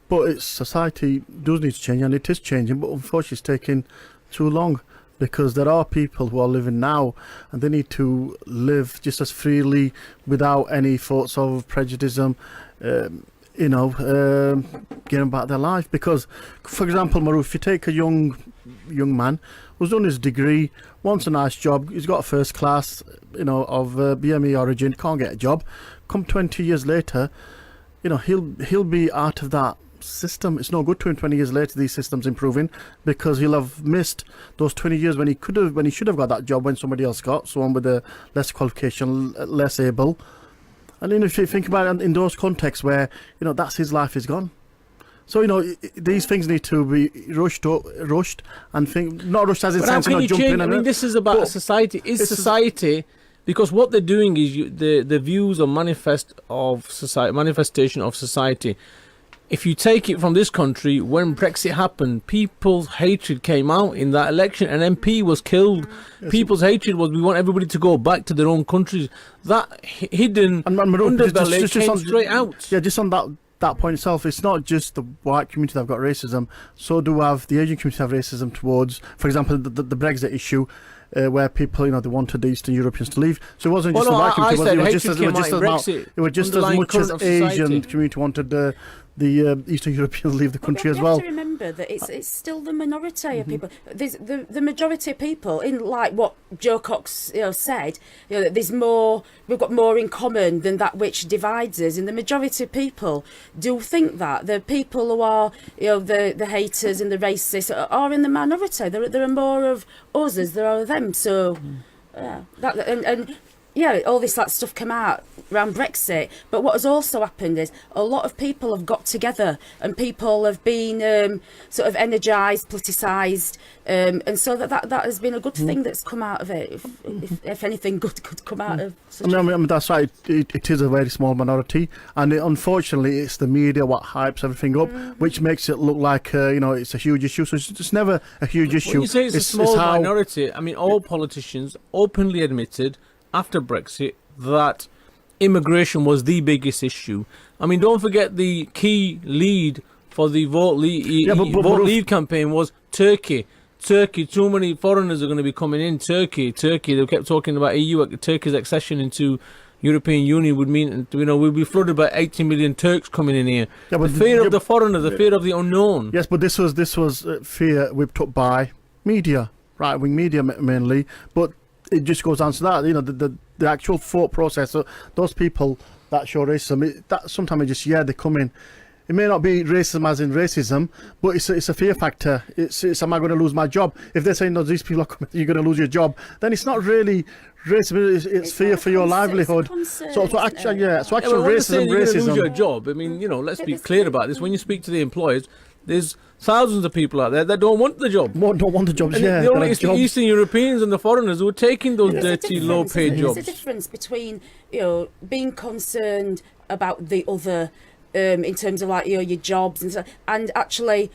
But society does need to change, and it is changing. But unfortunately, it's taking too long. Because there are people who are living now and they need to live just as freely without any thoughts of prejudice, getting about their life. Because, for example, Mahroof, if you take a young man who's done his degree, wants a nice job, he's got a first class, you know, of BME origin, can't get a job, come 20 years later, you know, he'll be out of that system. It's no good to him 20 years later these systems improving, because he'll have missed those 20 years when he should have got that job when somebody else got someone with a less qualification, less able. And then if you think about it in those contexts where, you know, that's his life is gone. So, you know, these things need to be rushed and not rushed as in sense not jumping in. I mean, this is about society. Society, because what they're doing is the views or manifestation of society. If you take it from this country, when Brexit happened, people's hatred came out in that election. An MP was killed. People's hatred was, we want everybody to go back to their own countries. That hidden underbelly came straight out. Yeah, just on that point itself, it's not just the white community that have got racism. So do have the Asian community have racism towards, for example, the Brexit issue. Where people, you know, they wanted the Eastern Europeans to leave. So it wasn't just the white community. It was just as much as Asian community wanted the Eastern Europeans to leave the country as well. You have to remember that it's still the minority of people. There's the majority of people, in like what Joe Cox, you know, said, you know, there's more. We've got more in common than that which divides us, and the majority of people do think that. The people who are, you know, the haters and the racists are in the minority. There are more of us as there are of them. So, yeah, all this stuff came out around Brexit. But what has also happened is a lot of people have got together, and people have been sort of energised, politicised, and so that has been a good thing that's come out of it. If anything good could come out of such I mean, that's right. It is a very small minority, and unfortunately, it's the media what hypes everything up, which makes it look like you know, it's a huge issue. So it's never a huge issue. When you say it's a small minority, I mean, all politicians openly admitted after Brexit that immigration was the biggest issue. I mean, don't forget the key lead for the Vote Leave campaign was Turkey. Too many foreigners are going to be coming in. Turkey. They kept talking about Turkey's accession into European Union would mean, you know, we'll be flooded by 80 million Turks coming in here. Yeah, but the fear of the foreigner, the fear of the unknown. Yes, but this was fear whipped up by media, right-wing media mainly, but it just goes down to that, you know, the actual thought process. So those people that show racism, that sometimes they come in. It may not be racism as in racism, but it's a fear factor. It's am I going to lose my job? If they're saying, no, these people are coming, you're going to lose your job, then it's not really racism. It's fear for your livelihood. So actual racism. You're going to lose your job. I mean, you know, let's be clear about this. When you speak to the employers, there's thousands of people out there that don't want the job. Don't want the jobs, yeah. It's the Eastern Europeans and the foreigners who are taking those dirty, low-paid jobs. There's a difference between, you know, being concerned about the other, in terms of like, you know, your jobs and stuff, and actually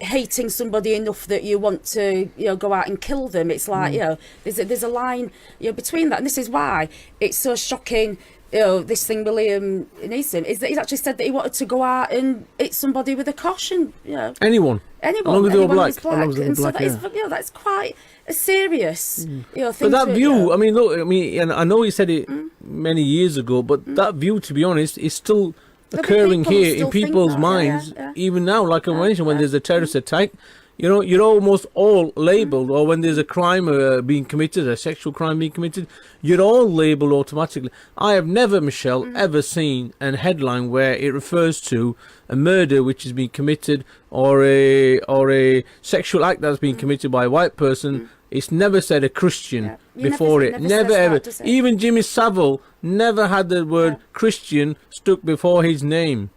hating somebody enough that you want to, you know, go out and kill them. It's like, you know, there's a line, you know, between that, and this is why it's so shocking. You know, this thing with Liam Neeson is that he's actually said that he wanted to go out and hit somebody with a caution. You know, anyone, as long as they're black. And so that is, you know, that's quite a serious, you know, thing. But that view, you know, I mean, look, and I know he said it many years ago, but that view, to be honest, is still occurring here in people's minds, even now. Like I mentioned, when there's a terrorist attack, you know, you're almost all labelled, or when there's a crime being committed, a sexual crime being committed, you're all labelled automatically. I have never, Michelle, ever seen a headline where it refers to a murder which has been committed, or a sexual act that's been committed by a white person. It's never said a Christian before it. Never ever. Even Jimmy Savile never had the word Christian stuck before his name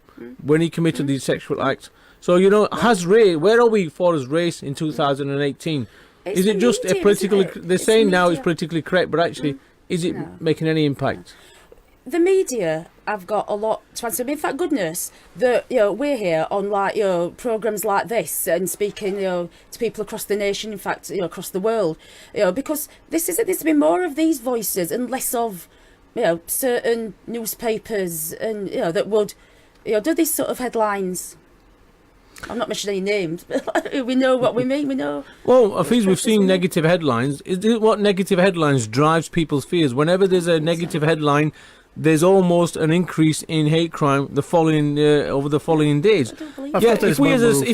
when he committed these sexual acts. So, you know, where are we for as race in 2018? Is it just a politically... They're saying now it's politically correct, but actually, is it making any impact? The media have got a lot to answer. I mean, thank goodness that, you know, we're here on, like, you know, programmes like this and speaking, you know, to people across the nation, in fact, you know, across the world, you know, because there's to be more of these voices and less of, you know, certain newspapers and, you know, that would, you know, do these sort of headlines. I'm not mentioning any names, but we know what we mean. We know. Well, Hafiz, we've seen negative headlines. Is this what negative headlines drives people's fears? Whenever there's a negative headline, there's almost an increase in hate crime over the following days. Yeah, if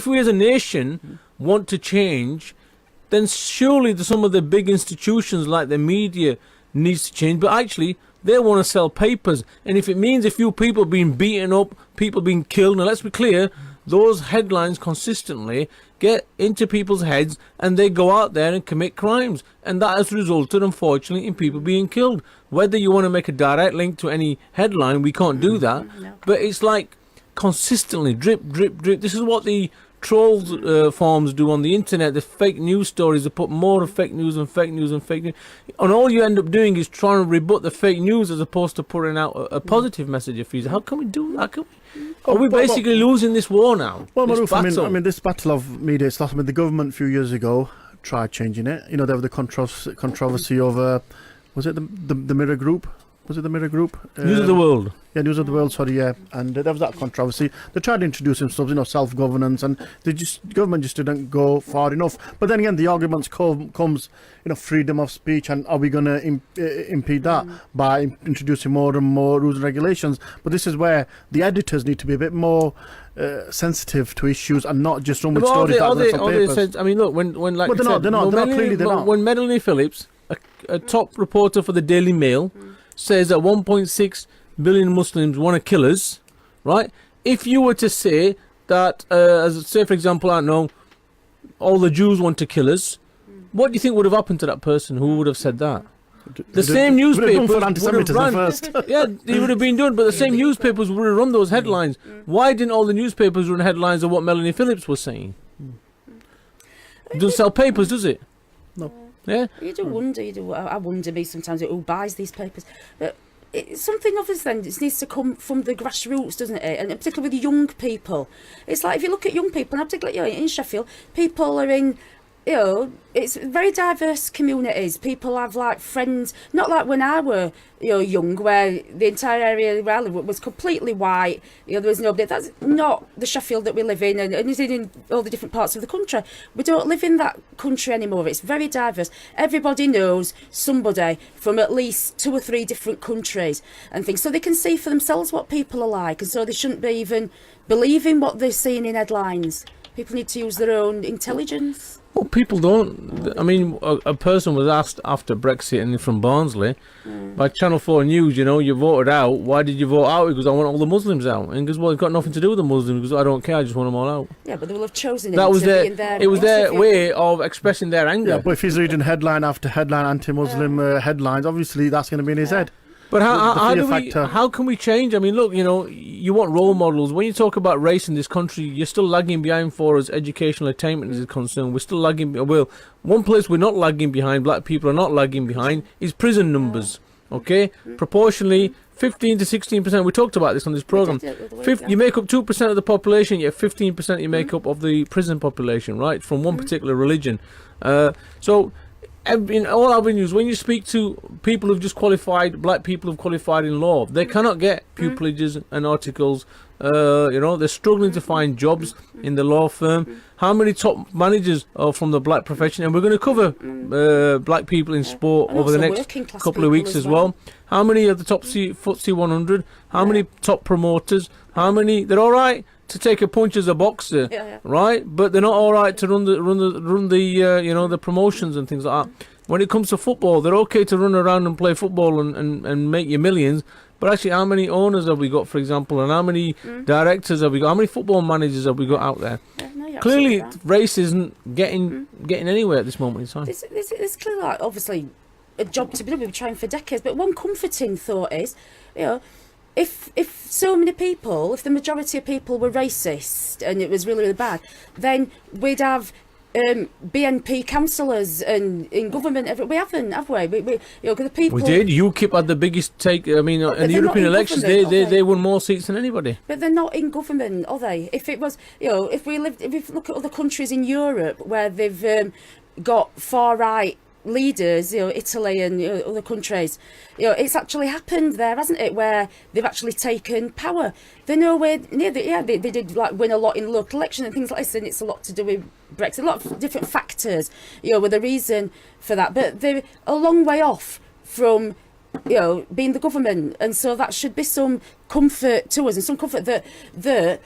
we as a nation want to change, then surely some of the big institutions like the media needs to change. But actually, they want to sell papers, and if it means a few people being beaten up, people being killed, now let's be clear, those headlines consistently get into people's heads and they go out there and commit crimes. And that has resulted, unfortunately, in people being killed. Whether you want to make a direct link to any headline, we can't do that. But it's like consistently, drip, drip, drip. This is what the trolls farms do on the internet. The fake news stories, they put more of fake news and fake news and fake news, and all you end up doing is trying to rebut the fake news as opposed to putting out a positive message of How can we do that? Are we basically losing this war now? Well, Mahroof, I mean, this battle of media, it's lost. I mean, the government a few years ago tried changing it. You know, there was the controversy over, was it the Mirror Group? Was it the Mirror Group? News of the World. Yeah, News of the World, sorry, yeah. And there was that controversy. They tried to introduce themselves, you know, self-governance, and government just didn't go far enough. But then again, the arguments comes, you know, freedom of speech, and are we going to impede that by introducing more and more rules and regulations? But this is where the editors need to be a bit more sensitive to issues and not just run with stories that are on papers. I mean, look, when like but they're not. When Melanie Phillips, a top reporter for the Daily Mail, says that 1.6 billion Muslims want to kill us, right? If you were to say that, as say for example, I don't know, all the Jews want to kill us, what do you think would have happened to that person who would have said that? The same newspapers would have run. Yeah, they would have been done, but the same newspapers would have run those headlines. Why didn't all the newspapers run headlines of what Melanie Phillips was saying? It doesn't sell papers, does it? No. Yeah. You do wonder. I wonder me sometimes who buys these papers. But something of us then it needs to come from the grassroots, doesn't it? And particularly with young people. It's like if you look at young people, and particularly in Sheffield, people are in. You know, it's very diverse communities. People have like friends, not like when I were, you know, young, where the entire area where I lived was completely white. You know, there was nobody. That's not the Sheffield that we live in, and is in all the different parts of the country. We don't live in that country anymore. It's very diverse. Everybody knows somebody from at least 2 or 3 different countries and things, so they can see for themselves what people are like, and so they shouldn't be even believing what they're seeing in headlines. People need to use their own intelligence. Well, people don't. I mean, a person was asked after Brexit and from Barnsley by Channel 4 News, you know, you voted out. Why did you vote out? He goes, I want all the Muslims out. And he goes, well, it's got nothing to do with the Muslims. He goes, I don't care, I just want them all out. Yeah, but they will have chosen that was it was their way of expressing their anger. Yeah, but if he's reading headline after headline, anti-Muslim headlines, obviously that's going to be in his head. But how can we change? I mean, look, you know, you want role models. When you talk about race in this country, you're still lagging behind for as educational attainment is concerned. We're still lagging. Well, one place we're not lagging behind, black people are not lagging behind, is prison numbers. Okay? Proportionally, 15 to 16%. We talked about this on this program. You make up 2% of the population, yet 15% you make up of the prison population, right? From one particular religion. So in all avenues, when you speak to people who've just qualified, black people who've qualified in law, they cannot get pupilages and articles. You know, they're struggling to find jobs in the law firm. How many top managers are from the black profession? And we're going to cover black people in sport over the next couple of weeks as well. How many are the top FTSE 100? How many top promoters? How many? They're all right to take a punch as a boxer, right? But they're not all right to run the you know, the promotions and things like that. When it comes to football, they're okay to run around and play football and make you millions. But actually, how many owners have we got, for example, and how many directors have we got? How many football managers have we got out there? Clearly, race isn't getting anywhere at this moment in time. It's clearly, like, obviously, a job to be done. We've been trying for decades. But one comforting thought is, you know, if so many people, if the majority of people were racist and it was really, really bad, then we'd have BNP councillors and in government. We haven't, have we? You know, the people. We did. UKIP had the biggest take. I mean, in the European elections, they won more seats than anybody. But they're not in government, are they? If it was, you know, if we look at other countries in Europe where they've got far right leaders, you know, Italy and, you know, other countries, you know, it's actually happened there, hasn't it, where they've actually taken power. They're nowhere near they did like win a lot in local election and things like this, and it's a lot to do with Brexit, a lot of different factors, you know, with the reason for that, but they're a long way off from, you know, being the government, and so that should be some comfort to us, and some comfort that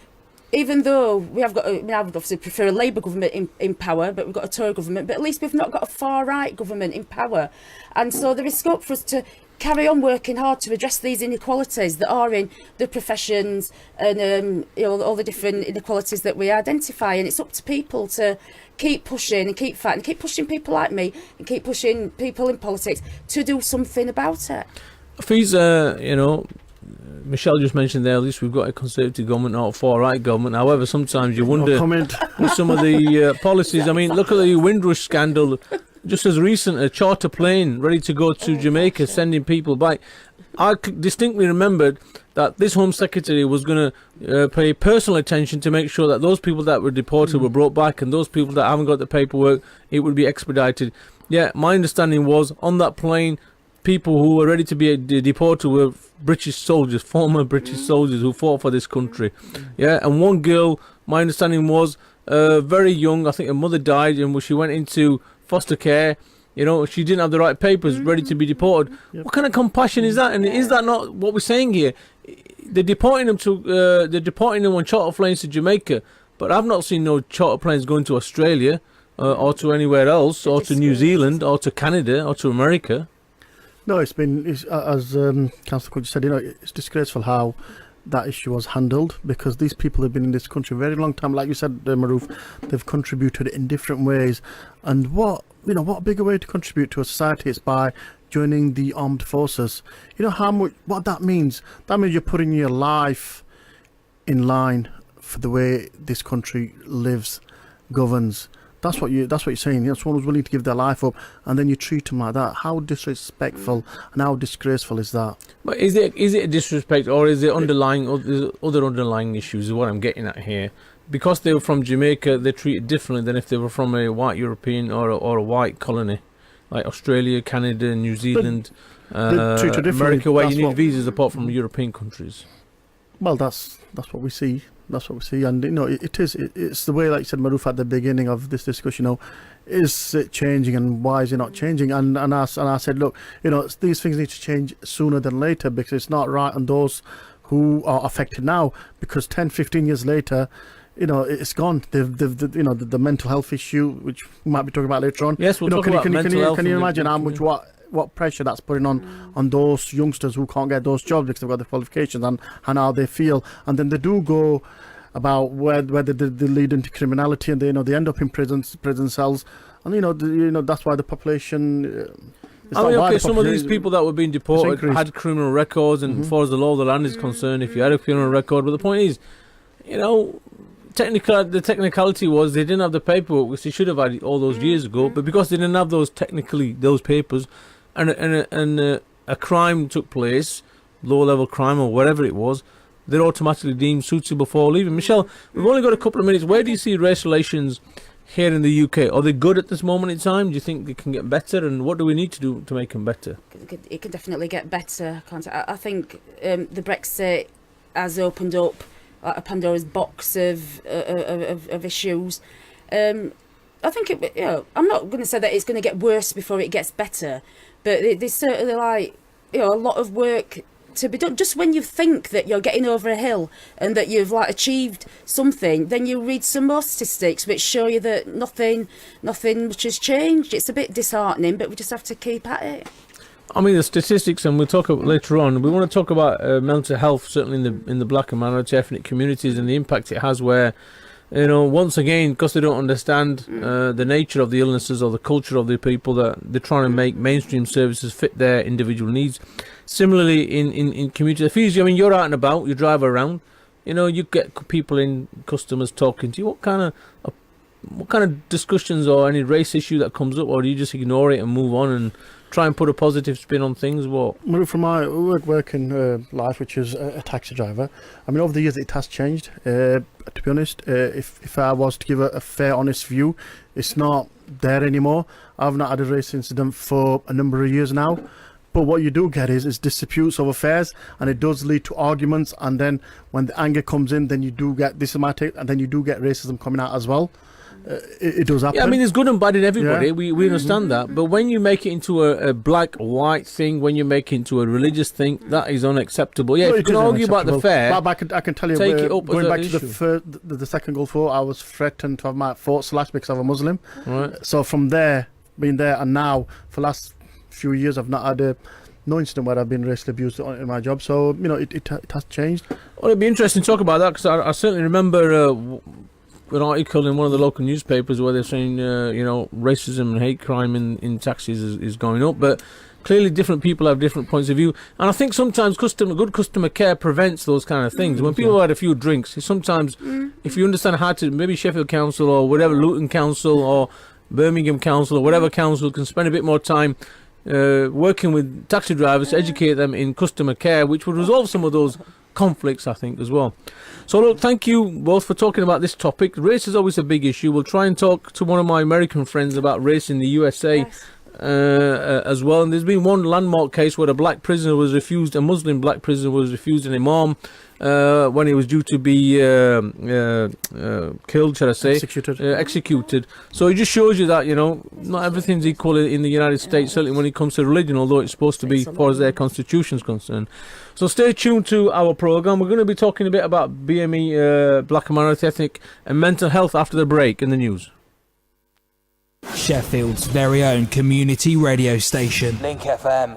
even though we have got, I would obviously prefer a Labour government in power, but we've got a Tory government, but at least we've not got a far-right government in power. And so there is scope for us to carry on working hard to address these inequalities that are in the professions and all the different inequalities that we identify. And it's up to people to keep pushing and keep fighting, keep pushing people like me and keep pushing people in politics to do something about it. Fees, Michelle just mentioned there, at least we've got a Conservative government, not a far-right government. However, sometimes you wonder with some of the policies. I mean, look at the Windrush scandal. Just as recent, a charter plane ready to go to Jamaica, sending people back. I distinctly remembered that this Home Secretary was going to pay personal attention to make sure that those people that were deported were brought back, and those people that haven't got the paperwork, it would be expedited. Yeah, my understanding was on that plane, people who were ready to be deported were British soldiers, former British soldiers who fought for this country. Yeah, and one girl, my understanding was very young. I think her mother died, and she went into foster care. She didn't have the right papers, ready to be deported. What kind of compassion is that? And is that not what we're saying here? They're deporting them on charter planes to Jamaica, but I've not seen no charter planes going to Australia or to anywhere else, or to New Zealand, or to Canada, or to America. No, as Councillor Cook said, it's disgraceful how that issue was handled, because these people have been in this country a very long time. Like you said, Mahroof, they've contributed in different ways. And what bigger way to contribute to a society is by joining the armed forces. What that means? That means you're putting your life in line for the way this country lives, governs. That's what you're saying. Someone who's willing to give their life up, and then you treat them like that. How disrespectful and how disgraceful is that? But is it a disrespect, or is it other underlying issues? Is what I'm getting at here. Because they were from Jamaica, they're treated differently than if they were from a white European or a white colony, like Australia, Canada, New Zealand, America, where you need visas apart from European countries. Well, that's what we see. That's what we see, and it's the way, like you said, Mahroof, at the beginning of this discussion. Is it changing, and why is it not changing? And I said, look, these things need to change sooner than later, because it's not right on those who are affected now. Because 10, 15 years later, it's gone. The mental health issue, which we might be talking about later on. Yes, we'll talk about mental health. Can you imagine how much what pressure that's putting on those youngsters who can't get those jobs because they've got the qualifications, and how they feel, and then they do go about whether they lead into criminality, and they end up in prison cells, and that's why the population. Some of these people that were being deported had criminal records, and as far as the law of the land is concerned, if you had a criminal record, but the point is, the technicality was they didn't have the paperwork, which they should have had all those years ago. But because they didn't have those papers, and a crime took place, low-level crime or whatever it was, they're automatically deemed suitable for leaving. Michelle, we've only got a couple of minutes. Where do you see race relations here in the UK? Are they good at this moment in time? Do you think they can get better? And what do we need to do to make them better? It can definitely get better, can't it? I think the Brexit has opened up a Pandora's box of issues. I think I'm not going to say that it's going to get worse before it gets better, but there's certainly a lot of work to be done. Just when you think that you're getting over a hill and that you've achieved something, then you read some more statistics which show you that nothing much has changed. It's a bit disheartening, but we just have to keep at it. I mean, the statistics, and we'll talk about later on. We want to talk about mental health, certainly in the black and minority ethnic communities, and the impact it has. Where, once again, because they don't understand the nature of the illnesses or the culture of the people, that they're trying to make mainstream services fit their individual needs. Similarly, in community fees, you're out and about, you drive around, you get people customers talking to you. What kind of discussions or any race issue that comes up, or do you just ignore it and move on and try and put a positive spin on things? What? From my working life, which is a taxi driver, over the years it has changed. To be honest, if I was to give a fair, honest view, it's not there anymore. I've not had a race incident for a number of years now. But what you do get is disputes over fares, and it does lead to arguments. And then when the anger comes in, then you do get and then you do get racism coming out as well. It does happen. Yeah, there's good and bad in everybody. Yeah. We understand that. But when you make it into a black-white thing, when you make it into a religious thing, that is unacceptable. Yeah, if you can argue about the fare, but I can tell you, take it up going back to the second Gulf War, I was threatened to have my throat slashed because I'm a Muslim. Right. So from there, being there, and now for the last few years, I've not had no incident where I've been racially abused in my job. So it has changed. Well, it'd be interesting to talk about that because I certainly remember an article in one of the local newspapers where they're saying racism and hate crime in taxis is going up, but clearly different people have different points of view, and I think sometimes good customer care prevents those kind of things. When people have had a few drinks, sometimes if you understand how to, maybe Sheffield Council or whatever, Luton Council or Birmingham Council or whatever council can spend a bit more time working with taxi drivers to educate them in customer care, which would resolve some of those conflicts, I think, as well. So look, thank you both for talking about this topic. Race is always a big issue. We'll try and talk to one of my American friends about race in the USA as well. And there's been one landmark case where a Muslim black prisoner was refused an imam when he was due to be killed, shall I say, executed. So it just shows you that not everything's equal in the United States, certainly when it comes to religion, although it's supposed to be as far as their constitution's concerned. So stay tuned to our programme. We're going to be talking a bit about BME, Black and Minority Ethnic and mental health after the break in the news. Sheffield's very own community radio station. LinkFM.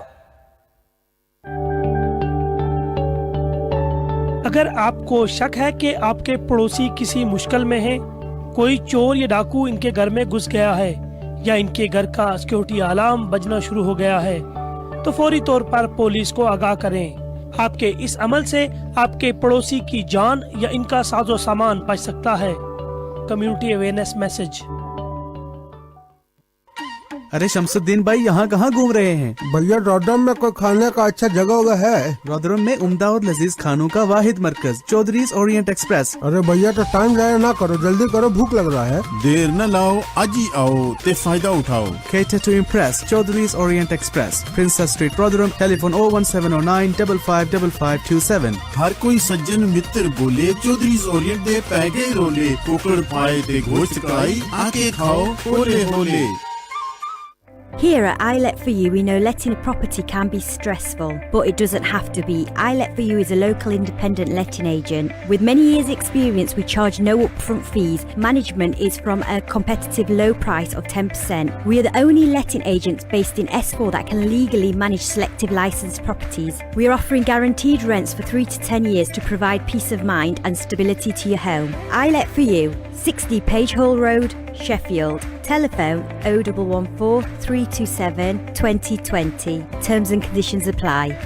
अगर आपको शक है कि आपके पड़ोसी किसी मुश्किल में हैं, कोई चोर या डाकू इनके घर में घुस गया है या इनके घर का सिक्योरिटी अलार्म बजना शुरू हो गया है, तो फौरी तौर पर पुलिस को आगाह करें। आपके इस अमल से आपके पड़ोसी की जान या इनका साजो सामान बच सकता है। Community awareness message. अरे शमसुद्दीन भाई, यहाँ कहाँ घूम रहे हैं? भैया रौद्रम में कोई खाने का अच्छा जगह है? रौद्रम में उम्दा और लजीज खानों का वाहिद मरकज चौधरीज ओरिएंट एक्सप्रेस। अरे भैया तो टाइम जाया ना करो, जल्दी करो, भूख लग रहा है। देर न लाओ, आज ही आओ ते फायदा उठाओ। Cater to impress, Choudhury's orient express, princess street, Rotherham, telephone 01709 555527। हर कोई सज्जन मित्र बोले, चौधरीज ओरिएंट दे पैगे रोले, कुकड़ पाए दे गोश्त कढ़ाई, आके खाओ होले होले। Here at iLet For You, we know letting a property can be stressful, but it doesn't have to be. iLet For You is a local independent letting agent. With many years' experience, we charge no upfront fees. Management is from a competitive low price of 10%. We are the only letting agents based in S4 that can legally manage selective licensed properties. We are offering guaranteed rents for 3 to 10 years to provide peace of mind and stability to your home. iLet For You, 60 Page Hall Road, Sheffield. Telephone 0114 327 2020. Terms and conditions apply.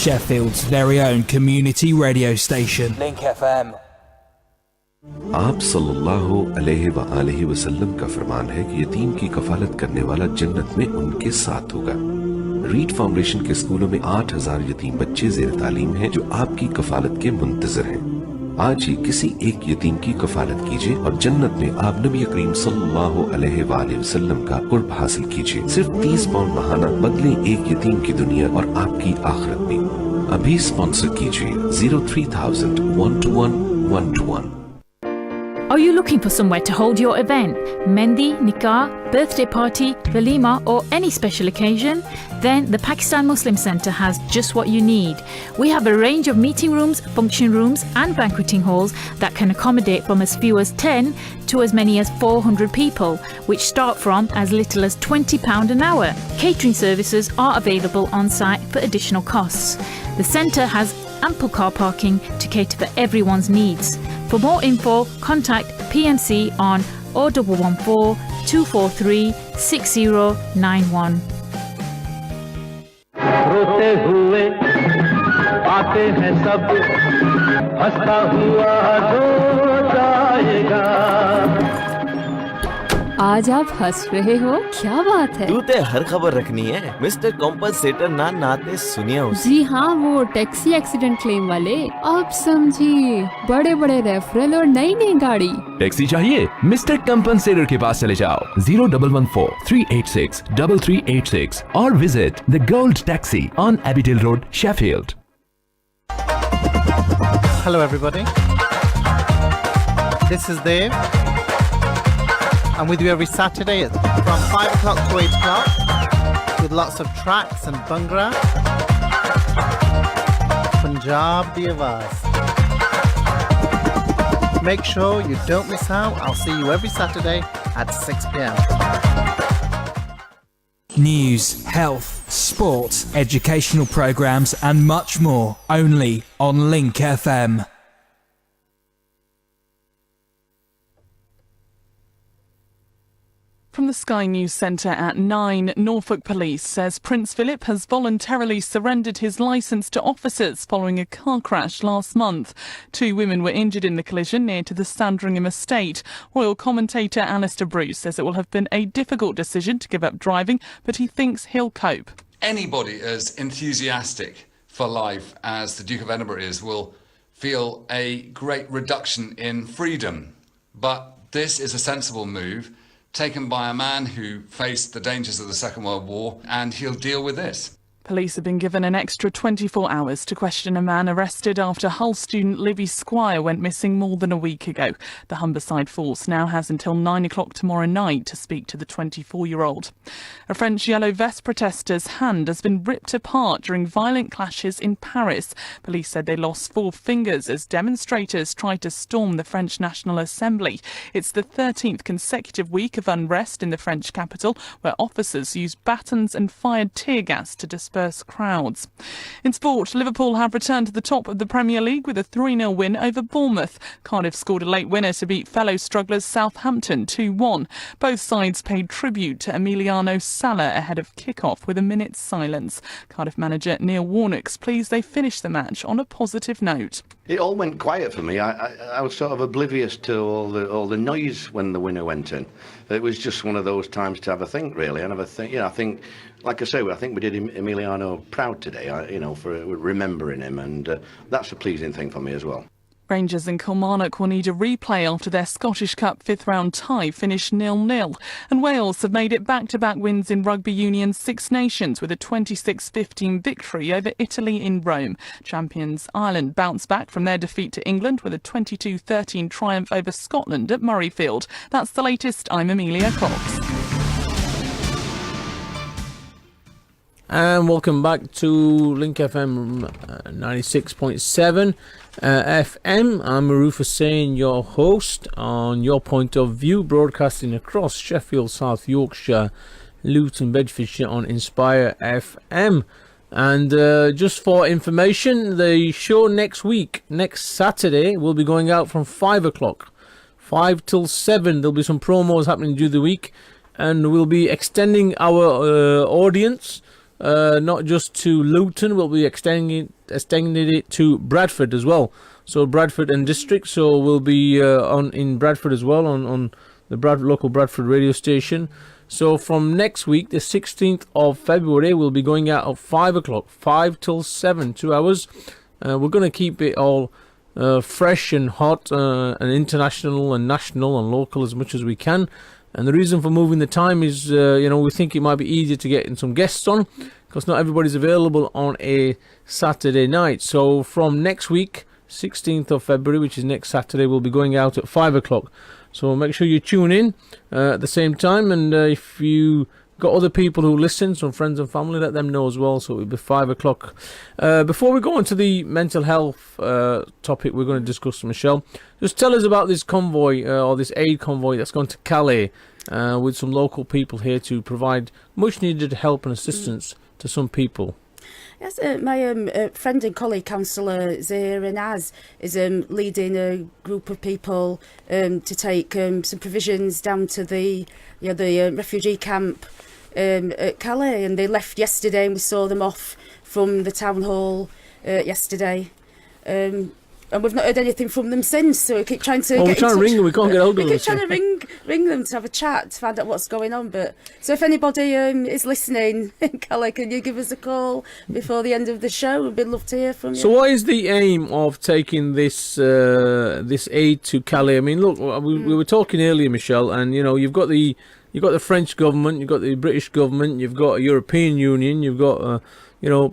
Sheffield's very own community radio station. LinkFM. आप सल्लल्लाहु अलैहि वसल्लम का फरमान है कि यतीम की कफालत करने वाला जन्नत में उनके साथ होगा। रीड फाउंडेशन के स्कूलों में 8000 यतीम बच्चे ज़ेर तालीम हैं जो आपकी कफालत के मुंतज़िर हैं। आज ही किसी एक यतीम की कफालत कीजिए और जन्नत में आप नबी करीम सल्लल्लाहु अलैहि वसल्लम का कुर्ब हासिल कीजिए। सिर्फ 30 पाउंड महाना बदले एक यतीम की दुनिया और आपकी आखिरत भी। अभी स्पॉन्सर कीजिए 03,000 121 121। Are you looking for somewhere to hold your event? Mendi, nikah, birthday party, walima or any special occasion? Then the Pakistan Muslim Centre has just what you need. We have a range of meeting rooms, function rooms and banqueting halls that can accommodate from as few as 10 to as many as 400 people, which start from as little as £20 an hour. Catering services are available on site for additional costs. The centre has ample car parking to cater for everyone's needs. For more info, contact PMC on 0114 243 6091. रोते हुए आते हैं सब, हंसता हुआ जो जाएगा। आज आप हंस रहे हो, क्या बात है? तू ते हर खबर रखनी है। मिस्टर कॉम्पनसेटर ना नाते सुनिया उसे। जी हाँ, वो टैक्सी एक्सीडेंट क्लेम वाले। अब समझिए, बड़े बड़े रेफरल और नई नई गाड़ी। टैक्सी चाहिए? मिस्टर कंपनसेटर के पास चले जाओ 0114 386 3386 और visit the gold taxi on Abbeydale road, Sheffield. Hello everybody, this is Dave. I'm with you every Saturday from 5 o'clock to 8 o'clock with lots of tracks and bhangra. Punjab di Awaaz. Make sure you don't miss out. I'll see you every Saturday at 6 p.m. News, health, sport, educational programmes and much more. Only on Link FM. From the Sky News Centre at 9, Norfolk Police says Prince Philip has voluntarily surrendered his licence to officers following a car crash last month. 2 women were injured in the collision near to the Sandringham estate. Royal commentator Alistair Bruce says it will have been a difficult decision to give up driving, but he thinks he'll cope. Anybody as enthusiastic for life as the Duke of Edinburgh is will feel a great reduction in freedom. But this is a sensible move, taken by a man who faced the dangers of the Second World War, and he'll deal with this. Police have been given an extra 24 hours to question a man arrested after Hull student Livy Squire went missing more than a week ago. The Humberside Force now has until 9 o'clock tomorrow night to speak to the 24-year-old. A French Yellow Vest protester's hand has been ripped apart during violent clashes in Paris. Police said they lost 4 fingers as demonstrators tried to storm the French National Assembly. It's the 13th consecutive week of unrest in the French capital, where officers used batons and fired tear gas to disperse crowds. In sport, Liverpool have returned to the top of the Premier League with a 3-0 win over Bournemouth. Cardiff scored a late winner to beat fellow strugglers Southampton 2-1. Both sides paid tribute to Emiliano Sala ahead of kick-off with a minute's silence. Cardiff manager Neil Warnock's pleased they finished the match on a positive note. It all went quiet for me. I was sort of oblivious to all the noise when the winner went in. It was just one of those times to have a think, really. And I think, like I say, I think we did Emiliano proud today, for remembering him, and that's a pleasing thing for me as well. Rangers and Kilmarnock will need a replay after their Scottish Cup 5th round tie finished 0-0. And Wales have made it back-to-back wins in Rugby Union's Six Nations with a 26-15 victory over Italy in Rome. Champions Ireland bounced back from their defeat to England with a 22-13 triumph over Scotland at Murrayfield. That's the latest. I'm Amelia Cox. And welcome back to Link FM 96.7 FM. I'm Mahroof Hussain, your host on Your Point of View, broadcasting across Sheffield, South Yorkshire, Luton, Bedfordshire on Inspire FM. And just for information, the show next Saturday, will be going out from 5 o'clock, 5 till 7. There'll be some promos happening during the week, and we'll be extending our audience. Not just to Luton, we'll be extending it to Bradford as well. So Bradford and district. So we'll be in Bradford as well on the local Bradford radio station. So from next week, the 16th of February, we'll be going out at 5 o'clock, 5 till 7, 2 hours. We're going to keep it all fresh and hot and international and national and local as much as we can. And the reason for moving the time is, we think it might be easier to get in some guests on, because not everybody's available on a Saturday night. So from next week, 16th of February, which is next Saturday, we'll be going out at 5 o'clock. So make sure you tune in at the same time. And if you got other people who listen, some friends and family, let them know as well. So it'll be 5 o'clock. Before we go on to the mental health topic we're going to discuss, Michelle, just tell us about this convoy or this aid convoy that's gone to Calais with some local people here to provide much needed help and assistance to some people. Yes, my friend and colleague, Councillor Zahir Naz, is leading a group of people to take some provisions down to the refugee camp at Calais, and they left yesterday, and we saw them off from the town hall yesterday. And we've not heard anything from them since, so we keep trying to we're trying to ring them, we can't get hold of them. We keep trying to ring them to have a chat, to find out what's going on. But so if anybody is listening in Calais, can you give us a call before the end of the show? We'd love to hear from you. So what is the aim of taking this this aid to Calais? I mean, look, we were talking earlier, Michelle, and you've got the French government, you've got the British government, you've got a European Union, you've got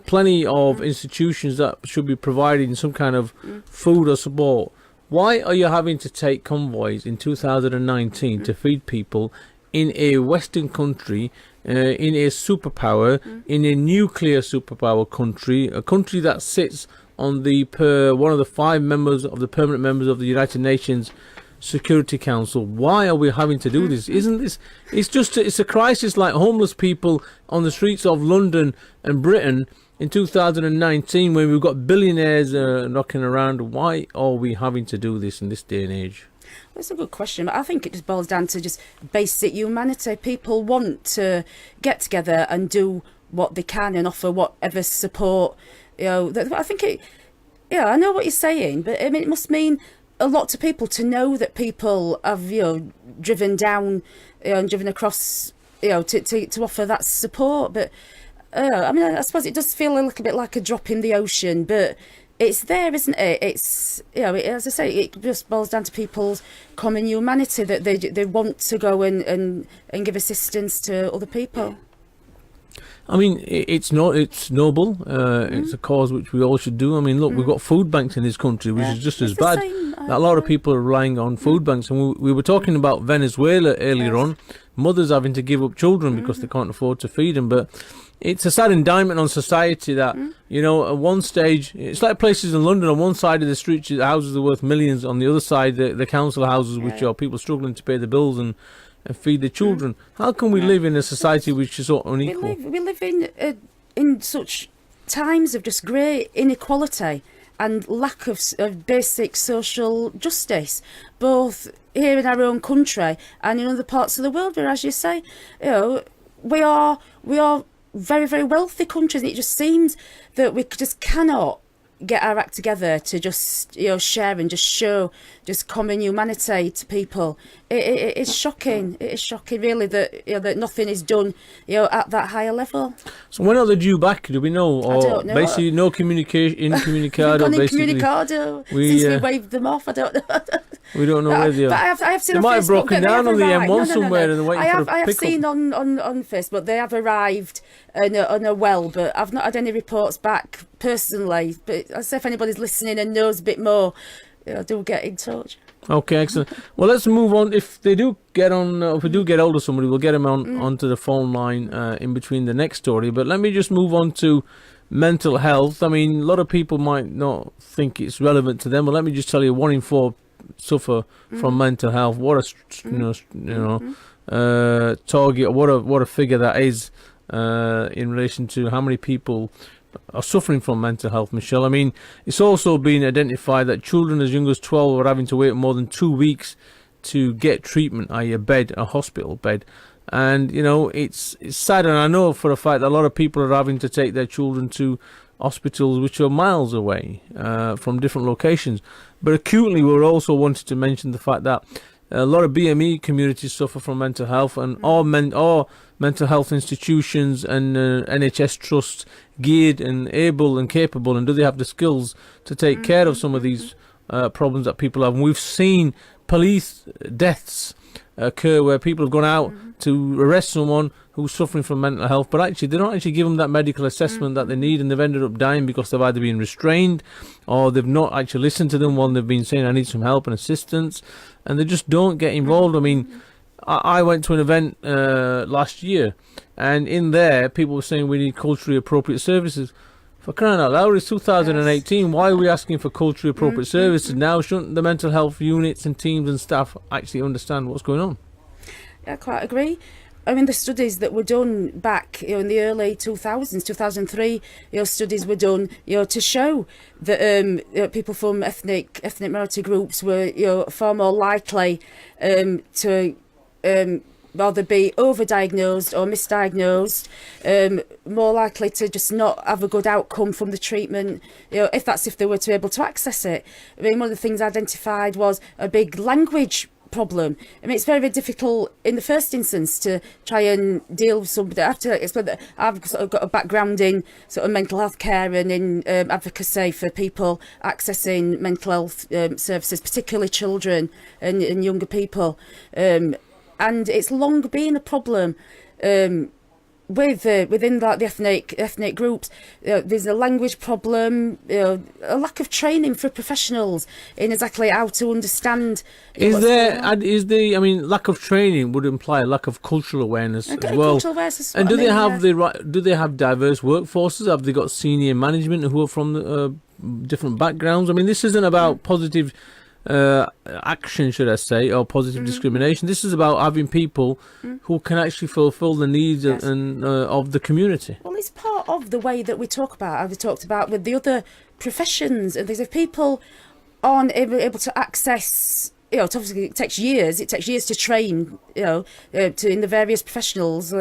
plenty of institutions that should be providing some kind of food or support. Why are you having to take convoys in 2019 to feed people in a Western country, in a superpower, in a nuclear superpower country, a country that sits on one of the 5 members of the permanent members of the United Nations Security Council. Why are we having to do this? Isn't this? It's a crisis like homeless people on the streets of London and Britain in 2019, when we've got billionaires knocking around. Why are we having to do this in this day and age? That's a good question. I think it just boils down to just basic humanity. People want to get together and do what they can and offer whatever support. I think it. Yeah, I know what you're saying, but I mean, it must mean a lot to people to know that people have, driven down, and driven across, to offer that support. But I mean, I suppose it does feel a little bit like a drop in the ocean, but it's there, isn't it? It's, as I say, it just boils down to people's common humanity, that they want to go and give assistance to other people. I mean, it's noble. It's a cause which we all should do. I mean, look, we've got food banks in this country, which is just as bad. A lot of people are relying on food banks, and we were talking about Venezuela earlier on. Mothers having to give up children because they can't afford to feed them. But it's a sad indictment on society that, at one stage, it's like places in London. On one side of the street, the houses are worth millions. On the other side, the council houses, which are people struggling to pay the bills and feed the children. How can we live in a society which is so unequal? We live in such times of just great inequality and lack of basic social justice, both here in our own country and in other parts of the world, where, as you say, we are very, very wealthy countries. It just seems that we just cannot get our act together to just share and just show just common humanity to people. It is shocking. It is shocking, really, that that nothing is done at that higher level. So when are they due back? Do we know? Or I don't know. Basically, no communication, incommunicado. Incommunicado. Since we waved them off, I don't know. We don't know where they are. But I have seen they on might Facebook have broken down on the M1 somewhere and waiting for a I have pickup. seen on Facebook they have arrived on a well, but I've not had any reports back personally. But I say, if anybody's listening and knows a bit more, do get in touch. Okay, excellent. Well, let's move on. If they do get on, if we do get hold of somebody, we'll get them onto the phone line in between the next story. But let me just move on to mental health. I mean, a lot of people might not think it's relevant to them, but let me just tell you, 1 in 4 suffer from mental health. What a target, what a figure that is in relation to how many people are suffering from mental health, Michelle. I mean, it's also been identified that children as young as 12 are having to wait more than 2 weeks to get treatment, i.e. a hospital bed. And, it's sad, and I know for a fact that a lot of people are having to take their children to hospitals which are miles away from different locations. But acutely, we're also wanting to mention the fact that a lot of BME communities suffer from mental health, and all mental health institutions and NHS trusts geared and able and capable, and do they have the skills to take care of some of these problems that people have? And we've seen police deaths occur where people have gone out to arrest someone who's suffering from mental health, but actually they don't actually give them that medical assessment that they need, and they've ended up dying because they've either been restrained or they've not actually listened to them when they've been saying, I need some help and assistance, and they just don't get involved. I mean, I went to an event last year, and in there people were saying we need culturally appropriate services. For crying out loud, it's 2018. Yes. Why are we asking for culturally appropriate services now? Shouldn't the mental health units and teams and staff actually understand what's going on? Yeah, I quite agree. I mean, the studies that were done back in the early 2000s, 2003, studies were done, to show that people from ethnic minority groups were, far more likely to rather be overdiagnosed or misdiagnosed, more likely to just not have a good outcome from the treatment, if they were to be able to access it. I mean, one of the things identified was a big language problem. I mean, it's very, very difficult in the first instance to try and deal with somebody. I have to explain that I've sort of got a background in sort of mental health care and in advocacy for people accessing mental health services, particularly children and younger people. And it's long been a problem within the ethnic groups. There's a language problem, a lack of training for professionals in exactly how to understand. I mean, lack of training would imply a lack of cultural awareness as well. Cultural awareness, and do they have diverse workforces? Have they got senior management who are from different backgrounds? I mean, this isn't about positive action, should I say, or positive discrimination. This is about having people who can actually fulfil the needs and of the community. Well, it's part of the way that we talk about, how we talked about with the other professions. And if people aren't able to access, obviously it takes years to train, to in the various professionals,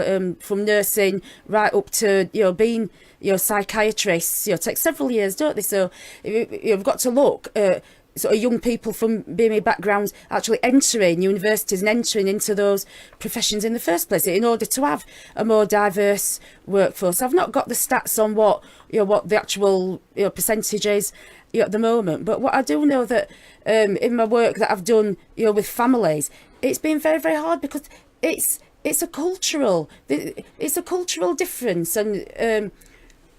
from nursing right up to, being, psychiatrists, it takes several years, don't they? So you've got to look at sort of young people from BME backgrounds actually entering universities and entering into those professions in the first place in order to have a more diverse workforce. I've not got the stats on what the actual percentage is at the moment, but what I do know that in my work that I've done with families, it's been very, very hard because it's a cultural difference, and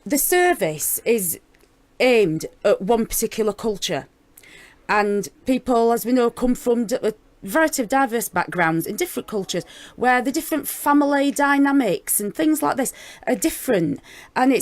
the service is aimed at one particular culture. And people, as we know, come from a variety of diverse backgrounds in different cultures, where the different family dynamics and things like this are different. And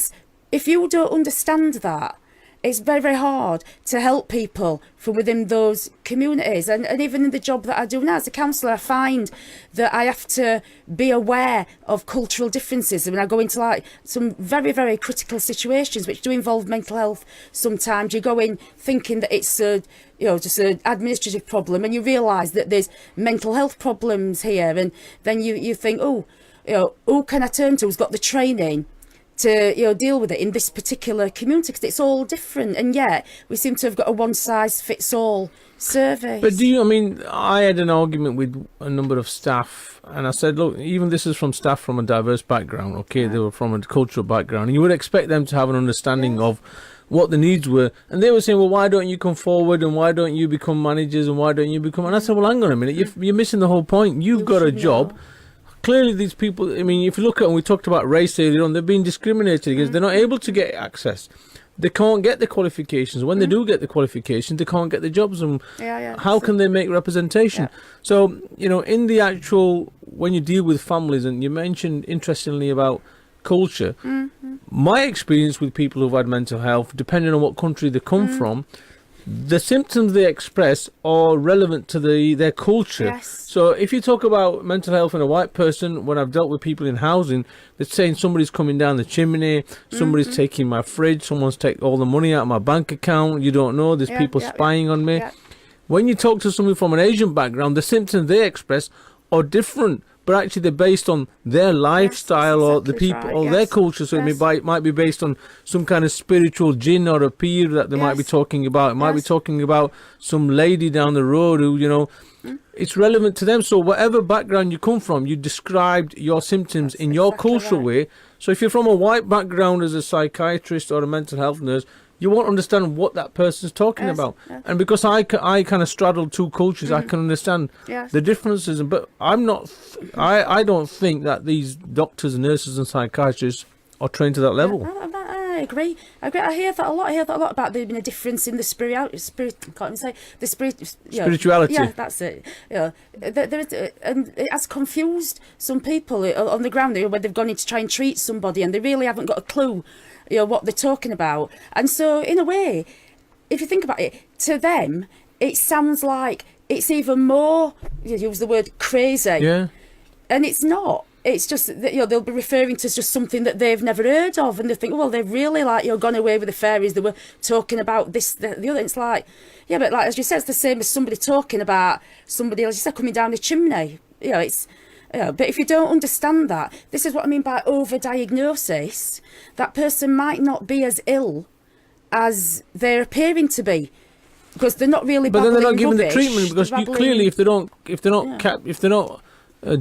if you don't understand that, it's very, very hard to help people from within those communities. And even in the job that I do now as a counsellor, I find that I have to be aware of cultural differences. When I go into like some very, very critical situations, which do involve mental health, sometimes you go in thinking that it's just an administrative problem, and you realise that there's mental health problems here. And then you think, who can I turn to who's got the training to deal with it in this particular community, because it's all different, and yet we seem to have got a one-size-fits-all service. But I had an argument with a number of staff, and I said, look, even this is from staff from a diverse background, okay, they were from a cultural background, and you would expect them to have an understanding of what the needs were, and they were saying, well, why don't you come forward, and why don't you become managers, and why don't you become, and I said, well, hang on a minute, you're missing the whole point. You've got a job. Clearly, these people, if you look at, and we talked about race earlier on, they're being discriminated against. They're not able to get access. They can't get the qualifications. When they do get the qualifications, they can't get the jobs. And how can they make representation? So, in the actual, when you deal with families, and you mentioned, interestingly, about culture, my experience with people who've had mental health, depending on what country they come from, the symptoms they express are relevant to their culture. Yes. So if you talk about mental health in a white person, when I've dealt with people in housing, they're saying somebody's coming down the chimney, somebody's taking my fridge, someone's taking all the money out of my bank account, you don't know, there's people spying on me. When you talk to somebody from an Asian background, the symptoms they express are different, but actually they're based on their lifestyle or the people or their culture. So it might be based on some kind of spiritual jinn or a peer that they might be talking about. It might be talking about some lady down the road who, it's relevant to them. So whatever background you come from, you described your symptoms in your cultural way. So if you're from a white background as a psychiatrist or a mental health nurse, you won't understand what that person's talking about. And because I kind of straddle two cultures, I can understand the differences. But I'm not, I don't think that these doctors, nurses and psychiatrists are trained to that level. I agree. I hear that a lot. I hear that a lot about there being a difference in the spirituality. Yeah, that's it. There is, and it has confused some people on the ground when they've gone in to try and treat somebody, and they really haven't got a clue, what they're talking about. And so, in a way, if you think about it, to them, it sounds like it's even more. You use the word crazy. Yeah. And it's not. It's just that they'll be referring to just something that they've never heard of, and they think, well, they've really gone away with the fairies. They were talking about this, the other. It's like, but like as you said, it's the same as somebody talking about somebody, as you said, coming down the chimney. It's. But if you don't understand that, this is what I mean by overdiagnosis. That person might not be as ill as they're appearing to be, because they're not really. But then they're not given rubbish. the treatment, because clearly, if they're not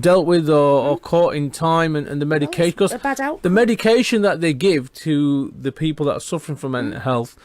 dealt with or caught in time, and the medication, because the medication that they give to the people that are suffering from mental health,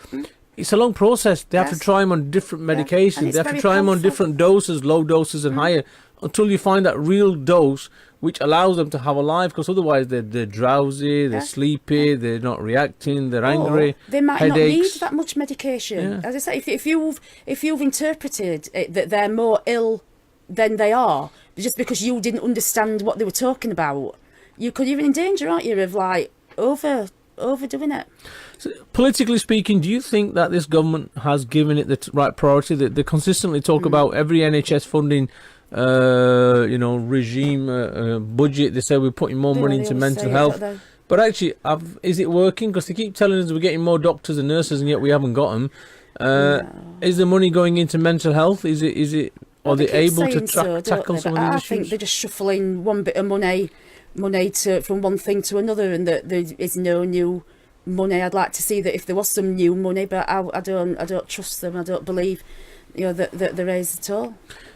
it's a long process. They have to try them on different medications. They have to try them on different doses, low doses and higher, until you find that real dose which allows them to have a life, because otherwise they're drowsy, they're sleepy, they're not reacting, they're angry, they might headaches. not need that much medication. As I say, if you've interpreted it that they're more ill than they are, just because you didn't understand what they were talking about, you're in danger, aren't you, of overdoing it. So, politically speaking, do you think that this government has given it the right priority? That they consistently talk about every NHS funding, regime, budget. They say we're putting more money into mental health. But actually, is it working? Because they keep telling us we're getting more doctors and nurses, and yet we haven't got them. Is the money going into mental health? Is it? Are they able to tackle some of these issues? I think they're just shuffling one bit of money from one thing to another, and that there is no new money. I'd like to see that if there was some new money, but I don't trust them. I don't believe, that there is at all.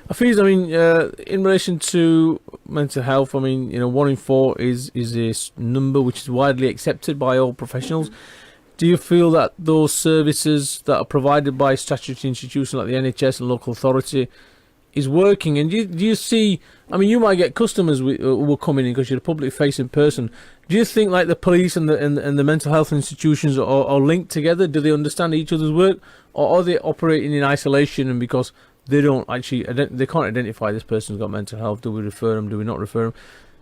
Hafiz, in relation to mental health, 1 in 4 is a number which is widely accepted by all professionals. Do you feel that those services that are provided by statutory institutions like the NHS and local authority is working? And do you see, you might get customers who will come in because you're a public-facing person. Do you think like the police and the mental health institutions are linked together? Do they understand each other's work, or are they operating in isolation? And because they don't actually, they can't identify this person's got mental health. Do we refer them? Do we not refer them?